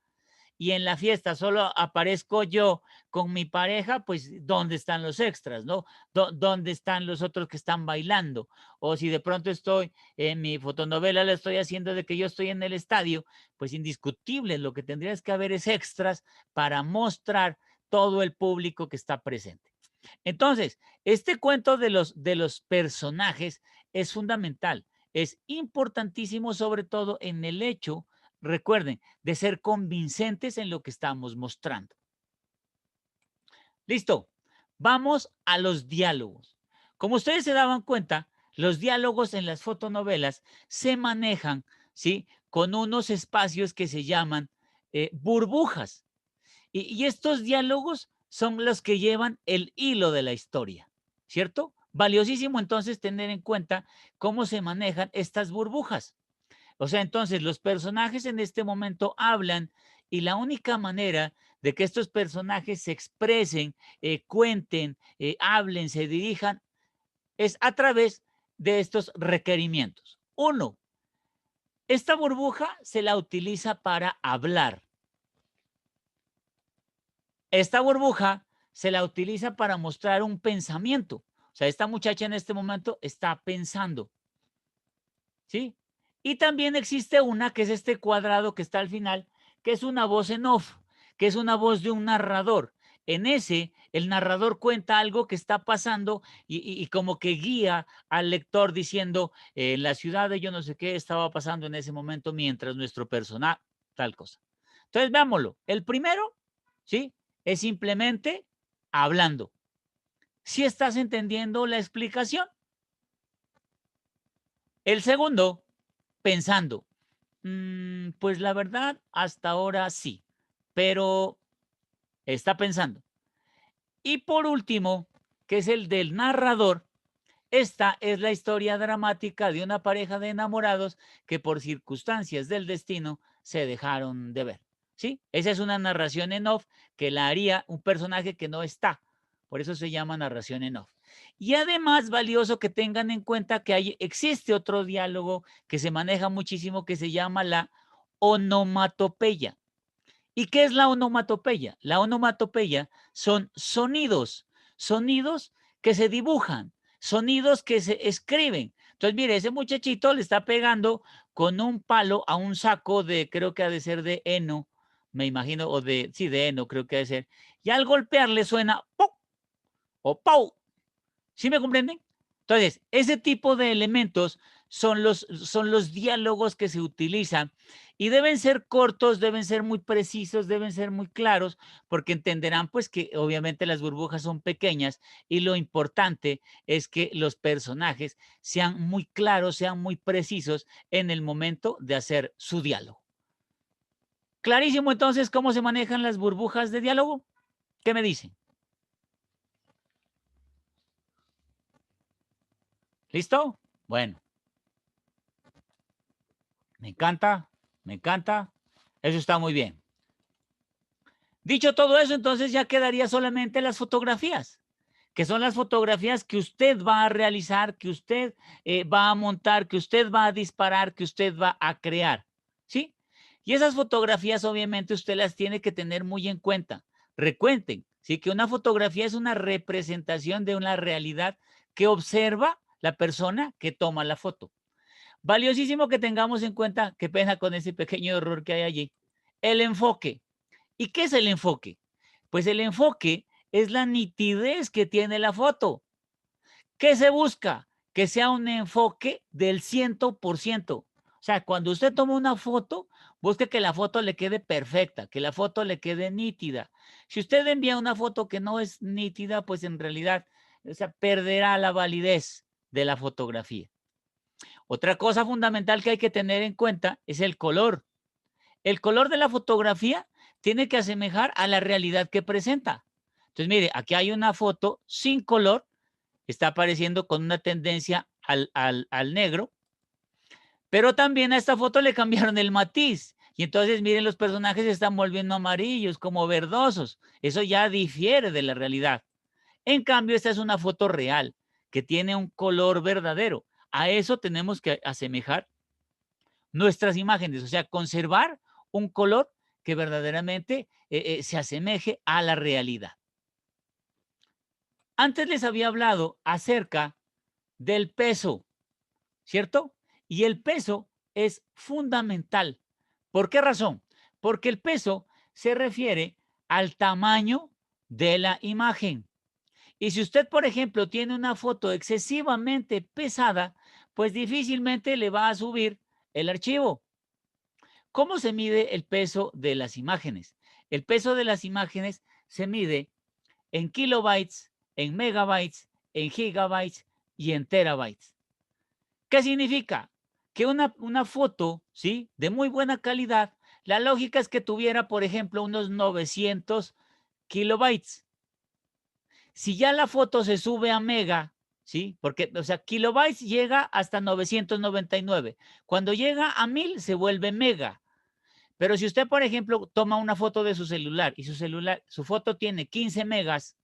y en la fiesta solo aparezco yo con mi pareja, pues ¿dónde están los extras, no? ¿Dónde están los otros que están bailando? O si de pronto estoy en mi fotonovela, la estoy haciendo de que yo estoy en el estadio, pues indiscutible, lo que tendrías que haber es extras para mostrar todo el público que está presente. Entonces, este cuento de los personajes es fundamental, es importantísimo, sobre todo en el hecho, recuerden, de ser convincentes en lo que estamos mostrando. Listo, vamos a los diálogos. Como ustedes se daban cuenta, los diálogos en las fotonovelas se manejan, ¿sí? Con unos espacios que se llaman burbujas. Y estos diálogos son los que llevan el hilo de la historia, ¿cierto? Valiosísimo entonces tener en cuenta cómo se manejan estas burbujas. O sea, entonces los personajes en este momento hablan y la única manera de que estos personajes se expresen, cuenten, hablen, se dirijan, es a través de estos requerimientos. Uno, esta burbuja se la utiliza para hablar. Esta burbuja se la utiliza para mostrar un pensamiento. O sea, esta muchacha en este momento está pensando, ¿sí? Y también existe una que es este cuadrado que está al final, que es una voz en off, que es una voz de un narrador. En ese, el narrador cuenta algo que está pasando y como que guía al lector diciendo, la ciudad de yo no sé qué estaba pasando en ese momento mientras nuestro personaje, tal cosa. Entonces, veámoslo. El primero, ¿sí? Es simplemente hablando. ¿Sí estás entendiendo la explicación? El segundo, pensando. Pues la verdad, hasta ahora sí, pero está pensando. Y por último, que es el del narrador, esta es la historia dramática de una pareja de enamorados que por circunstancias del destino se dejaron de ver. ¿Sí? Esa es una narración en off que la haría un personaje que no está. Por eso se llama narración en off. Y además, valioso que tengan en cuenta que existe otro diálogo que se maneja muchísimo que se llama la onomatopeya. ¿Y qué es la onomatopeya? La onomatopeya son sonidos, sonidos que se dibujan, sonidos que se escriben. Entonces, mire, ese muchachito le está pegando con un palo a un saco de, creo que ha de ser de heno, me imagino, o de, sí, de heno, creo que ha de ser. Y al golpearle suena ¡pum! O ¡pau! ¿Sí me comprenden? Entonces, ese tipo de elementos son los diálogos que se utilizan y deben ser cortos, deben ser muy precisos, deben ser muy claros, porque entenderán pues que obviamente las burbujas son pequeñas y lo importante es que los personajes sean muy claros, sean muy precisos en el momento de hacer su diálogo. Clarísimo entonces cómo se manejan las burbujas de diálogo. ¿Qué me dicen? ¿Listo? Bueno. Me encanta, me encanta. Eso está muy bien. Dicho todo eso, entonces ya quedaría solamente las fotografías, que son las fotografías que usted va a realizar, que usted va a montar, que usted va a disparar, que usted va a crear, ¿sí? Y esas fotografías obviamente usted las tiene que tener muy en cuenta. Recuerden, ¿sí? Que una fotografía es una representación de una realidad que observa la persona que toma la foto. Valiosísimo que tengamos en cuenta, qué pena con ese pequeño error que hay allí, el enfoque. ¿Y qué es el enfoque? Pues el enfoque es la nitidez que tiene la foto. ¿Qué se busca? Que sea un enfoque del 100%. O sea, cuando usted toma una foto, busque que la foto le quede perfecta, que la foto le quede nítida. Si usted envía una foto que no es nítida, pues en realidad, o sea, perderá la validez de la fotografía. Otra cosa fundamental que hay que tener en cuenta es el color. El color de la fotografía tiene que asemejar a la realidad que presenta. Entonces, mire, aquí hay una foto sin color, está apareciendo con una tendencia al negro, pero también a esta foto le cambiaron el matiz. Y entonces, miren, los personajes se están volviendo amarillos, como verdosos. Eso ya difiere de la realidad. En cambio, esta es una foto real, que tiene un color verdadero. A eso tenemos que asemejar nuestras imágenes, o sea, conservar un color que verdaderamente se asemeje a la realidad. Antes les había hablado acerca del peso, ¿cierto? Y el peso es fundamental. ¿Por qué razón? Porque el peso se refiere al tamaño de la imagen. Y si usted, por ejemplo, tiene una foto excesivamente pesada, pues difícilmente le va a subir el archivo. ¿Cómo se mide el peso de las imágenes? El peso de las imágenes se mide en kilobytes, en megabytes, en gigabytes y en terabytes. ¿Qué significa? Que una foto, ¿sí?, de muy buena calidad, la lógica es que tuviera, por ejemplo, unos 900 kilobytes. Si ya la foto se sube a mega, ¿sí? Porque, o sea, kilobytes llega hasta 999. Cuando llega a 1000 se vuelve mega. Pero si usted, por ejemplo, toma una foto de su celular y su foto tiene 15 megas,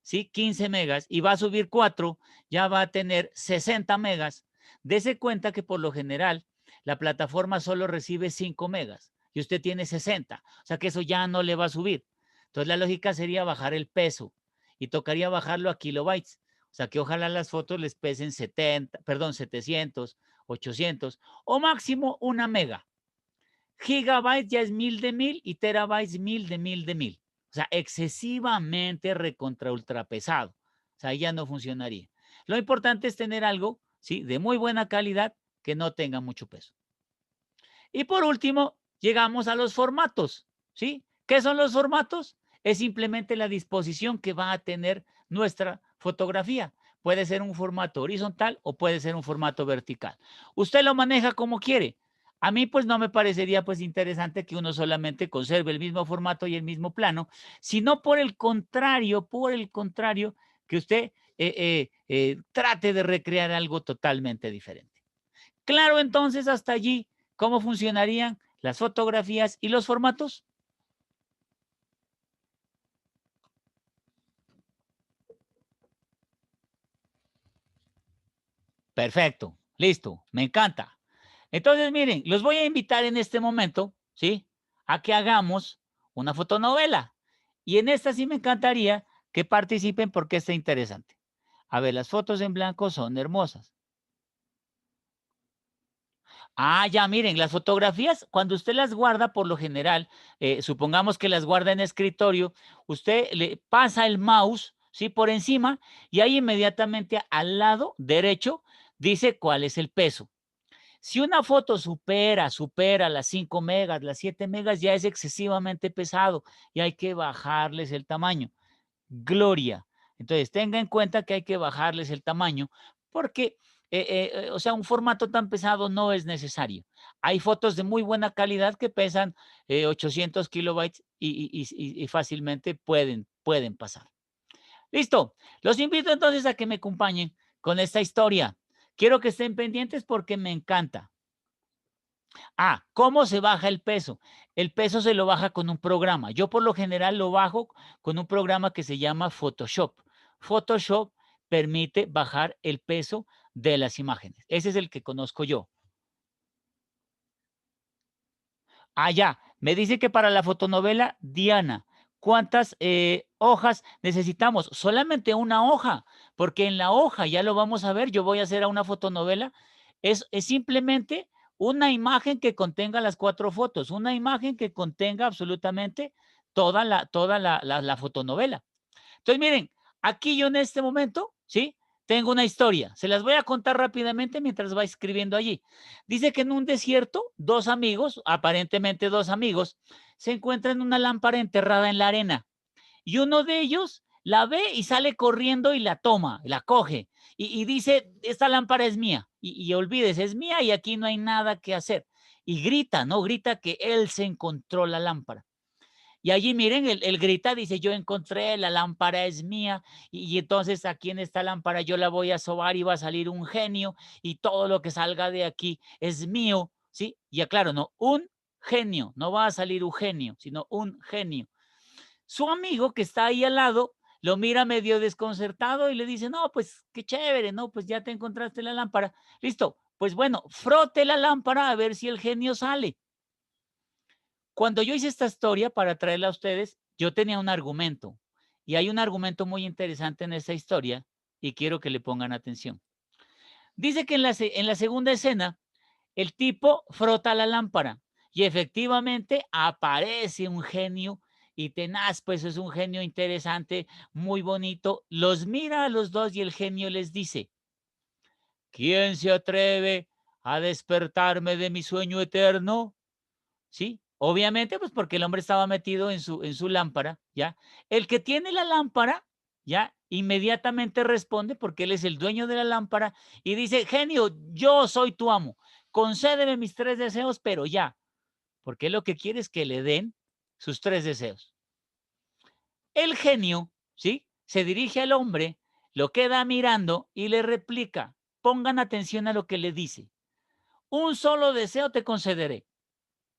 ¿sí? 15 megas y va a subir 4, ya va a tener 60 megas. Dese cuenta que por lo general la plataforma solo recibe 5 megas y usted tiene 60. O sea que eso ya no le va a subir. Entonces la lógica sería bajar el peso y tocaría bajarlo a kilobytes. O sea que ojalá las fotos les pesen 700, 800 o máximo 1 mega. Gigabytes ya es 1000 de 1000 y terabytes 1000 de 1000 de 1000. O sea, excesivamente recontra ultra pesado. O sea, ahí ya no funcionaría. Lo importante es tener algo, ¿sí?, de muy buena calidad que no tenga mucho peso. Y por último, llegamos a los formatos, ¿sí? ¿Qué son los formatos? Es simplemente la disposición que va a tener nuestra fotografía. Puede ser un formato horizontal o puede ser un formato vertical. Usted lo maneja como quiere. A mí, pues, no me parecería, pues, interesante que uno solamente conserve el mismo formato y el mismo plano, sino por el contrario, que usted trate de recrear algo totalmente diferente. Claro, entonces, hasta allí, ¿cómo funcionarían las fotografías y los formatos? Perfecto, listo, me encanta. Entonces, miren, los voy a invitar en este momento, ¿sí?, a que hagamos una fotonovela. Y en esta sí me encantaría que participen porque está interesante. A ver, las fotos en blanco son hermosas. Ah, ya, miren, las fotografías, cuando usted las guarda, por lo general, supongamos que las guarda en escritorio, usted le pasa el mouse, ¿sí?, por encima y ahí inmediatamente al lado derecho dice cuál es el peso. Si una foto supera las 5 megas, las 7 megas, ya es excesivamente pesado y hay que bajarles el tamaño. Gloria. Entonces, tenga en cuenta que hay que bajarles el tamaño porque, o sea, un formato tan pesado no es necesario. Hay fotos de muy buena calidad que pesan 800 kilobytes y fácilmente pueden pasar. Listo. Los invito entonces a que me acompañen con esta historia. Quiero que estén pendientes porque me encanta. Ah, ¿cómo se baja el peso? El peso se lo baja con un programa. Yo por lo general lo bajo con un programa que se llama Photoshop. Photoshop permite bajar el peso de las imágenes. Ese es el que conozco yo. Ah, ya. Me dice que para la fotonovela, Diana, ¿cuántas hojas necesitamos? Solamente una hoja, porque en la hoja, ya lo vamos a ver, yo voy a hacer a una fotonovela, es simplemente una imagen que contenga las 4 fotos, una imagen que contenga absolutamente toda la fotonovela. Entonces, miren, aquí yo en este momento, ¿sí?, Tengo una historia, se las voy a contar rápidamente mientras va escribiendo allí. Dice que en un desierto, dos amigos, aparentemente dos amigos, se encuentran una lámpara enterrada en la arena y uno de ellos la ve y sale corriendo y la toma, la coge y dice, esta lámpara es mía y olvídese, es mía y aquí no hay nada que hacer. Y grita, ¿no? Grita que él se encontró la lámpara. Y allí miren, él grita, dice, yo encontré, la lámpara es mía, y entonces aquí en esta lámpara yo la voy a sobar y va a salir un genio, y todo lo que salga de aquí es mío, ¿sí? Y aclaro, no, un genio, no va a salir un genio, sino un genio. Su amigo que está ahí al lado lo mira medio desconcertado y le dice, no, pues qué chévere, no, pues ya te encontraste la lámpara. Listo, pues bueno, frote la lámpara a ver si el genio sale. Cuando yo hice esta historia para traerla a ustedes, yo tenía un argumento y hay un argumento muy interesante en esta historia y quiero que le pongan atención. Dice que en la segunda escena, el tipo frota la lámpara y efectivamente aparece un genio y tenaz, pues es un genio interesante, muy bonito. Los mira a los dos y el genio les dice, ¿quién se atreve a despertarme de mi sueño eterno? ¿Sí? Obviamente, pues porque el hombre estaba metido en su lámpara, ¿ya? El que tiene la lámpara, ¿ya? Inmediatamente responde porque él es el dueño de la lámpara y dice, genio, yo soy tu amo, concédeme mis 3 deseos, pero ya, porque él lo que quiere es que le den sus 3 deseos. El genio, ¿sí? Se dirige al hombre, lo queda mirando y le replica, pongan atención a lo que le dice, un solo deseo te concederé.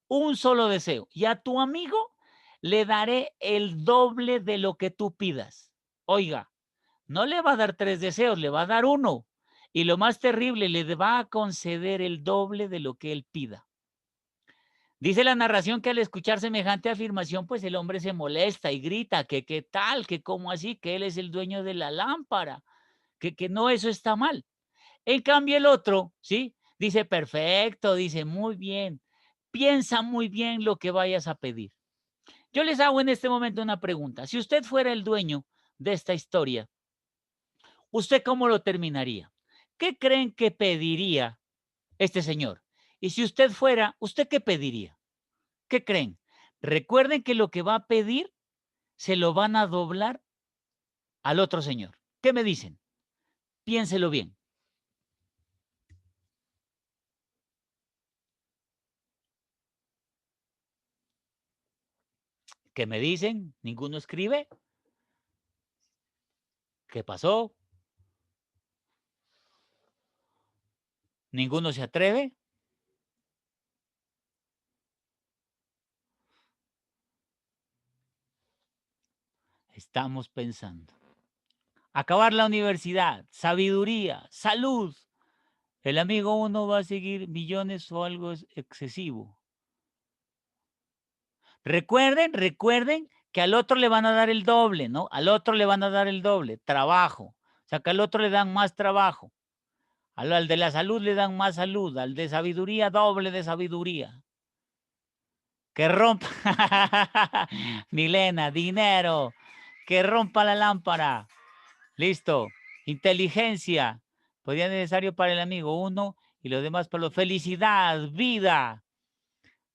Un solo deseo. Y a tu amigo le daré el doble de lo que tú pidas. Oiga, no le va a dar 3 deseos, le va a dar uno. Y lo más terrible, le va a conceder el doble de lo que él pida. Dice la narración que al escuchar semejante afirmación, pues el hombre se molesta y grita que qué tal, que cómo así, que él es el dueño de la lámpara, que no, eso está mal. En cambio, el otro, ¿sí? Dice, perfecto, dice, muy bien, piensa muy bien lo que vayas a pedir. Yo les hago en este momento una pregunta. Si usted fuera el dueño de esta historia, ¿usted cómo lo terminaría? ¿Qué creen que pediría este señor? Y si usted fuera, ¿usted qué pediría? ¿Qué creen? Recuerden que lo que va a pedir se lo van a doblar al otro señor. ¿Qué me dicen? Piénselo bien. ¿Qué me dicen? ¿Ninguno escribe? ¿Qué pasó? ¿Ninguno se atreve? Estamos pensando. Acabar la universidad, sabiduría, salud. El amigo uno va a seguir millones o algo excesivo. Recuerden que al otro le van a dar el doble, ¿no? Al otro le van a dar el doble, trabajo. O sea, que al otro le dan más trabajo. Al de la salud le dan más salud, al de sabiduría, doble de sabiduría. Que rompa, Milena, dinero, que rompa la lámpara. Listo. Inteligencia. Podría necesario para el amigo uno y los demás para los. Felicidad, vida.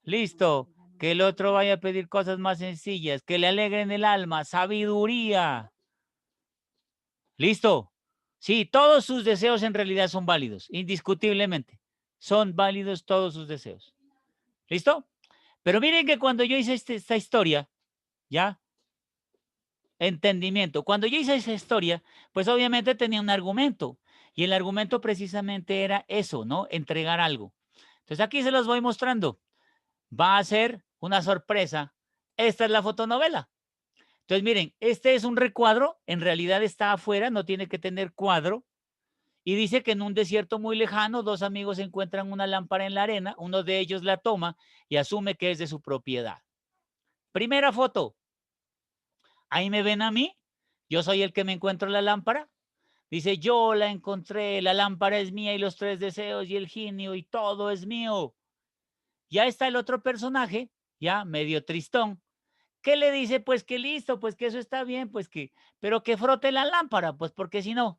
Listo. Que el otro vaya a pedir cosas más sencillas, que le alegren el alma, sabiduría. Listo. Sí, todos sus deseos en realidad son válidos, indiscutiblemente. Son válidos todos sus deseos. ¿Listo? Pero miren que cuando yo hice esta historia, ¿ya? Entendimiento. Cuando yo hice esa historia, pues obviamente tenía un argumento. Y el argumento precisamente era eso, ¿no? Entregar algo. Entonces aquí se los voy mostrando. Va a ser una sorpresa. Esta es la fotonovela. Entonces miren, este es un recuadro. En realidad está afuera, no tiene que tener cuadro. Y dice que en un desierto muy lejano, dos amigos encuentran una lámpara en la arena. Uno de ellos la toma y asume que es de su propiedad. Primera foto. Ahí me ven a mí. Yo soy el que me encuentro la lámpara. Dice, yo la encontré, la lámpara es mía y los 3 deseos y el genio y todo es mío. Ya está el otro personaje, ya medio tristón, que le dice, pues que listo, pues que eso está bien, pues que, pero que frote la lámpara, pues porque si no.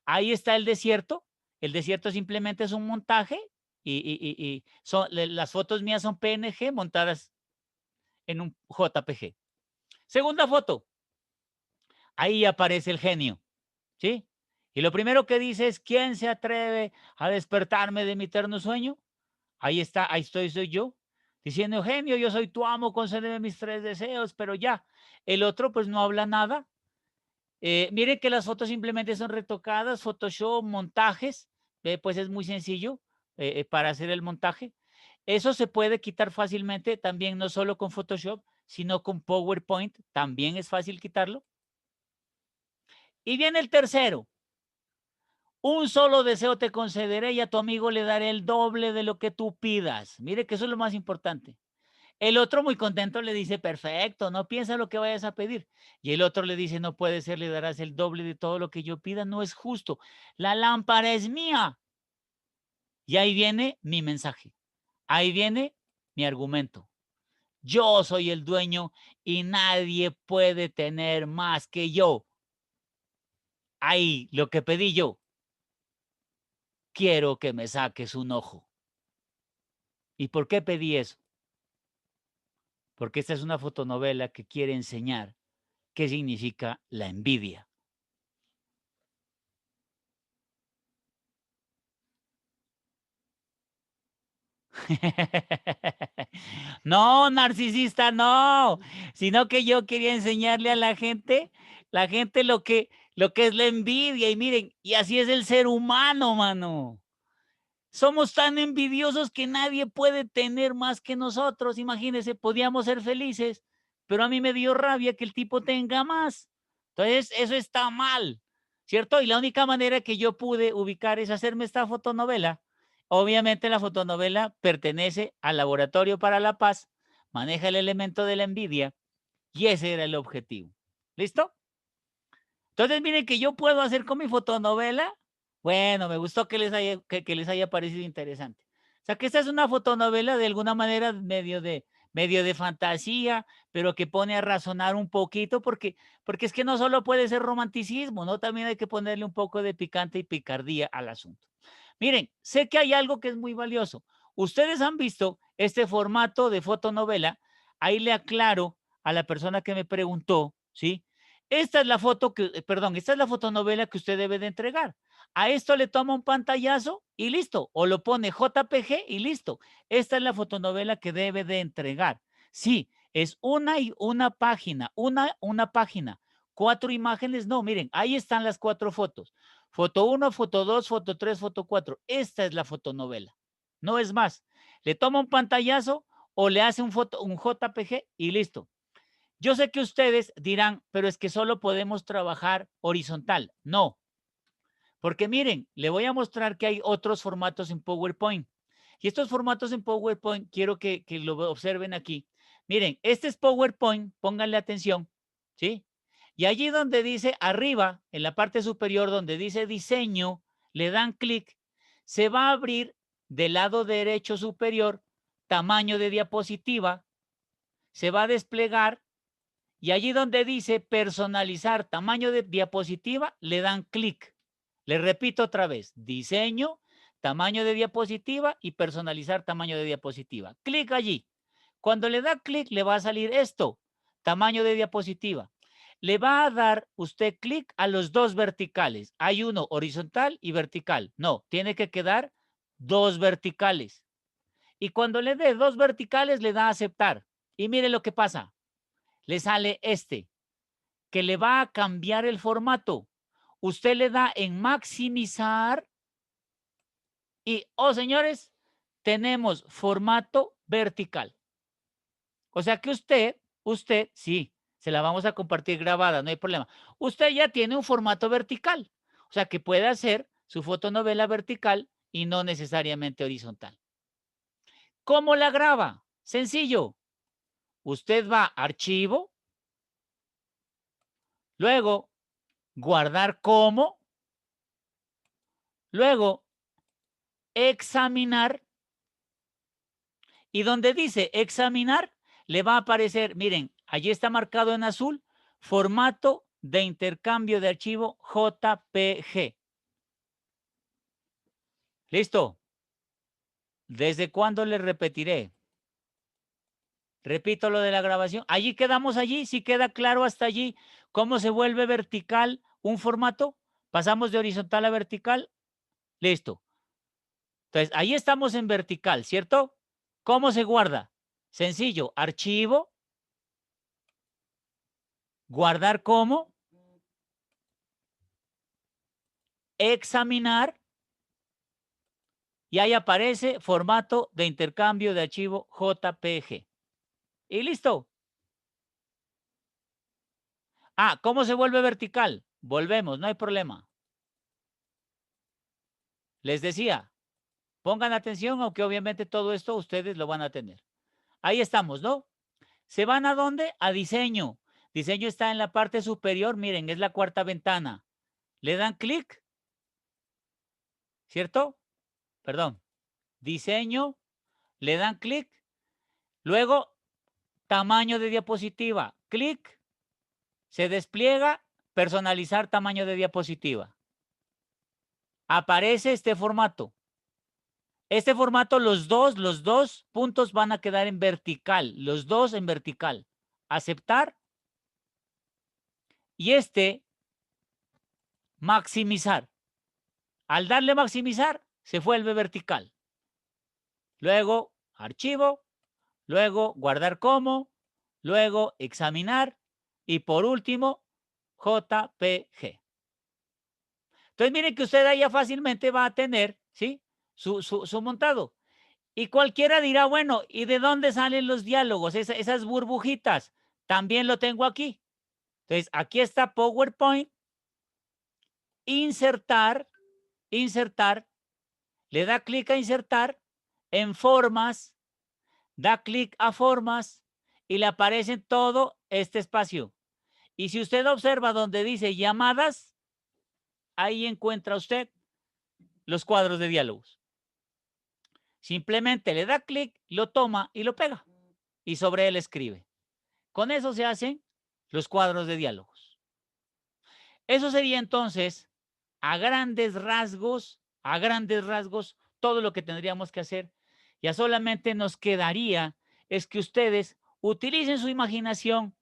Ahí está el desierto. El desierto simplemente es un montaje y las fotos mías son PNG montadas en un JPG. Segunda foto. Ahí aparece el genio, ¿sí? Y lo primero que dice es, ¿quién se atreve a despertarme de mi eterno sueño? Ahí está, ahí estoy, soy yo, diciendo, genio, yo soy tu amo, concédeme mis 3 deseos, pero ya. El otro pues no habla nada. Mire que las fotos simplemente son retocadas, Photoshop, montajes, pues es muy sencillo para hacer el montaje. Eso se puede quitar fácilmente, también no solo con Photoshop, sino con PowerPoint, también es fácil quitarlo. Y viene el tercero. Un solo deseo te concederé y a tu amigo le daré el doble de lo que tú pidas. Mire que eso es lo más importante. El otro muy contento le dice, perfecto, no piensa lo que vayas a pedir. Y el otro le dice, no puede ser, le darás el doble de todo lo que yo pida, no es justo. La lámpara es mía. Y ahí viene mi mensaje. Ahí viene mi argumento. Yo soy el dueño y nadie puede tener más que yo. Ahí, lo que pedí yo. Quiero que me saques un ojo. ¿Y por qué pedí eso? Porque esta es una fotonovela que quiere enseñar qué significa la envidia. No, narcisista, no, sino que yo quería enseñarle a la gente lo que es la envidia. Y miren, y así es el ser humano, mano. Somos tan envidiosos que nadie puede tener más que nosotros. Imagínense, podíamos ser felices, pero a mí me dio rabia que el tipo tenga más. Entonces, eso está mal, ¿cierto? Y la única manera que yo pude ubicar es hacerme esta fotonovela. Obviamente la fotonovela pertenece al Laboratorio para la Paz, maneja el elemento de la envidia y ese era el objetivo. ¿Listo? Entonces, miren que yo puedo hacer con mi fotonovela. Bueno, me gustó que les haya parecido interesante. O sea, que esta es una fotonovela de alguna manera medio de fantasía, pero que pone a razonar un poquito, porque es que no solo puede ser romanticismo, ¿no? También hay que ponerle un poco de picante y picardía al asunto. Miren, sé que hay algo que es muy valioso. Ustedes han visto este formato de fotonovela. Ahí le aclaro a la persona que me preguntó, ¿sí? Esta es la foto esta es la fotonovela que usted debe de entregar. A esto le toma un pantallazo y listo, o lo pone JPG y listo. Esta es la fotonovela que debe de entregar. Sí, es una página, una página. 4 imágenes, no, miren, ahí están las 4 fotos. Foto 1, foto 2, foto 3, foto 4. Esta es la fotonovela. No es más. Le toma un pantallazo o le hace un JPG y listo. Yo sé que ustedes dirán, pero es que solo podemos trabajar horizontal. No, porque miren, le voy a mostrar que hay otros formatos en PowerPoint. Y estos formatos en PowerPoint, quiero que lo observen aquí. Miren, este es PowerPoint, pónganle atención, ¿sí? Y allí donde dice arriba, en la parte superior, donde dice diseño, le dan clic, se va a abrir del lado derecho superior, tamaño de diapositiva, se va a desplegar y allí donde dice personalizar tamaño de diapositiva, le dan clic. Le repito otra vez, diseño, tamaño de diapositiva y personalizar tamaño de diapositiva. Clic allí. Cuando le da clic, le va a salir esto, tamaño de diapositiva. Le va a dar usted clic a los 2 verticales. Hay uno horizontal y vertical. No, tiene que quedar 2 verticales. Y cuando le dé 2 verticales, le da a aceptar. Y mire lo que pasa. Le sale este, que le va a cambiar el formato. Usted le da en maximizar y, oh señores, tenemos formato vertical. O sea que usted, sí, se la vamos a compartir grabada, no hay problema. Usted ya tiene un formato vertical. O sea que puede hacer su fotonovela vertical y no necesariamente horizontal. ¿Cómo la graba? Sencillo. Usted va a archivo, luego guardar como, luego examinar y donde dice examinar le va a aparecer, miren, allí está marcado en azul, formato de intercambio de archivo JPG. ¿Listo? ¿Desde cuándo les repetiré? Repito lo de la grabación. Allí quedamos allí, si queda claro hasta allí cómo se vuelve vertical un formato. Pasamos de horizontal a vertical. Listo. Entonces, ahí estamos en vertical, ¿cierto? ¿Cómo se guarda? Sencillo, archivo, guardar como, examinar, y ahí aparece formato de intercambio de archivo JPG. Y listo. Ah, ¿cómo se vuelve vertical? Volvemos, no hay problema. Les decía, pongan atención, aunque obviamente todo esto ustedes lo van a tener. Ahí estamos, ¿no? ¿Se van a dónde? A diseño. Diseño está en la parte superior, miren, es la cuarta ventana. Le dan clic, ¿cierto? Perdón. Diseño, le dan clic. Luego, tamaño de diapositiva, clic. Se despliega, personalizar tamaño de diapositiva. Aparece este formato. Este formato, los dos puntos van a quedar en vertical, los dos en vertical. Aceptar y maximizar. Al darle maximizar, se vuelve vertical. Luego, archivo, luego guardar como, luego examinar y por último, JPG. Entonces, miren que usted ahí ya fácilmente va a tener, ¿sí? Su montado. Y cualquiera dirá, bueno, ¿y de dónde salen los diálogos? Esas burbujitas. También lo tengo aquí. Entonces, aquí está PowerPoint. Insertar, insertar. Le da clic a insertar en formas. Da clic a formas y le aparece todo este espacio. Y si usted observa donde dice llamadas, ahí encuentra usted los cuadros de diálogos. Simplemente le da clic, lo toma y lo pega. Y sobre él escribe. Con eso se hacen los cuadros de diálogos. Eso sería entonces, a grandes rasgos, todo lo que tendríamos que hacer. Ya solamente nos quedaría es que ustedes utilicen su imaginación,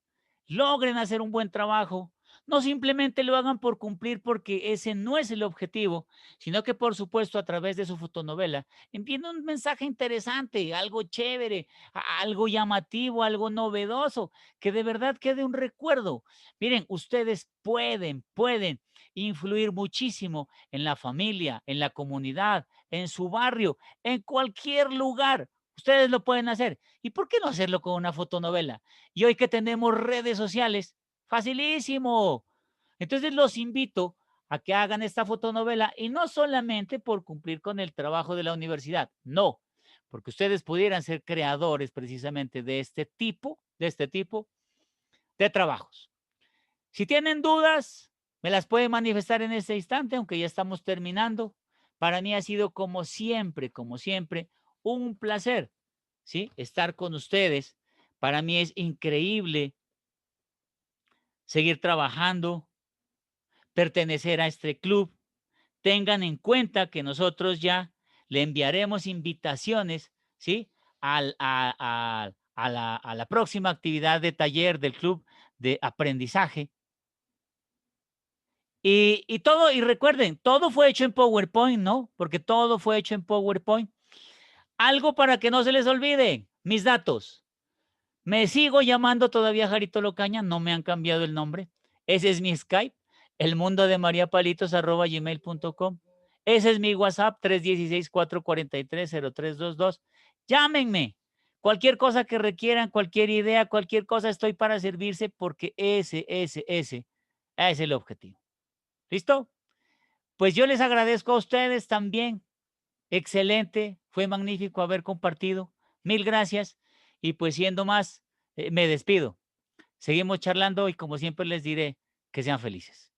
logren hacer un buen trabajo, no simplemente lo hagan por cumplir porque ese no es el objetivo, sino que por supuesto a través de su fotonovela envíen un mensaje interesante, algo chévere, algo llamativo, algo novedoso, que de verdad quede un recuerdo. Miren, ustedes pueden influir muchísimo en la familia, en la comunidad, en su barrio, en cualquier lugar. Ustedes lo pueden hacer. ¿Y por qué no hacerlo con una fotonovela? Y hoy que tenemos redes sociales, facilísimo. Entonces los invito a que hagan esta fotonovela y no solamente por cumplir con el trabajo de la universidad, no, porque ustedes pudieran ser creadores precisamente de este tipo de trabajos. Si tienen dudas, me las pueden manifestar en este instante, aunque ya estamos terminando. Para mí ha sido como siempre, un placer, ¿sí? Estar con ustedes. Para mí es increíble seguir trabajando, pertenecer a este club. Tengan en cuenta que nosotros ya le enviaremos invitaciones, ¿sí? A la próxima actividad de taller del club de aprendizaje. Y todo, y recuerden, todo fue hecho en PowerPoint, ¿no? Porque todo fue hecho en PowerPoint. Algo para que no se les olvide, mis datos. Me sigo llamando todavía Jarito Locaña, no me han cambiado el nombre. Ese es mi Skype, elmundodemariapalitos@gmail.com. Ese es mi WhatsApp, 316-443-0322. Llámenme. Cualquier cosa que requieran, cualquier idea, cualquier cosa, estoy para servirse porque ese es el objetivo. ¿Listo? Pues yo les agradezco a ustedes también. Excelente, fue magnífico haber compartido. Mil gracias. Y pues siendo más, me despido. Seguimos charlando y como siempre les diré, que sean felices.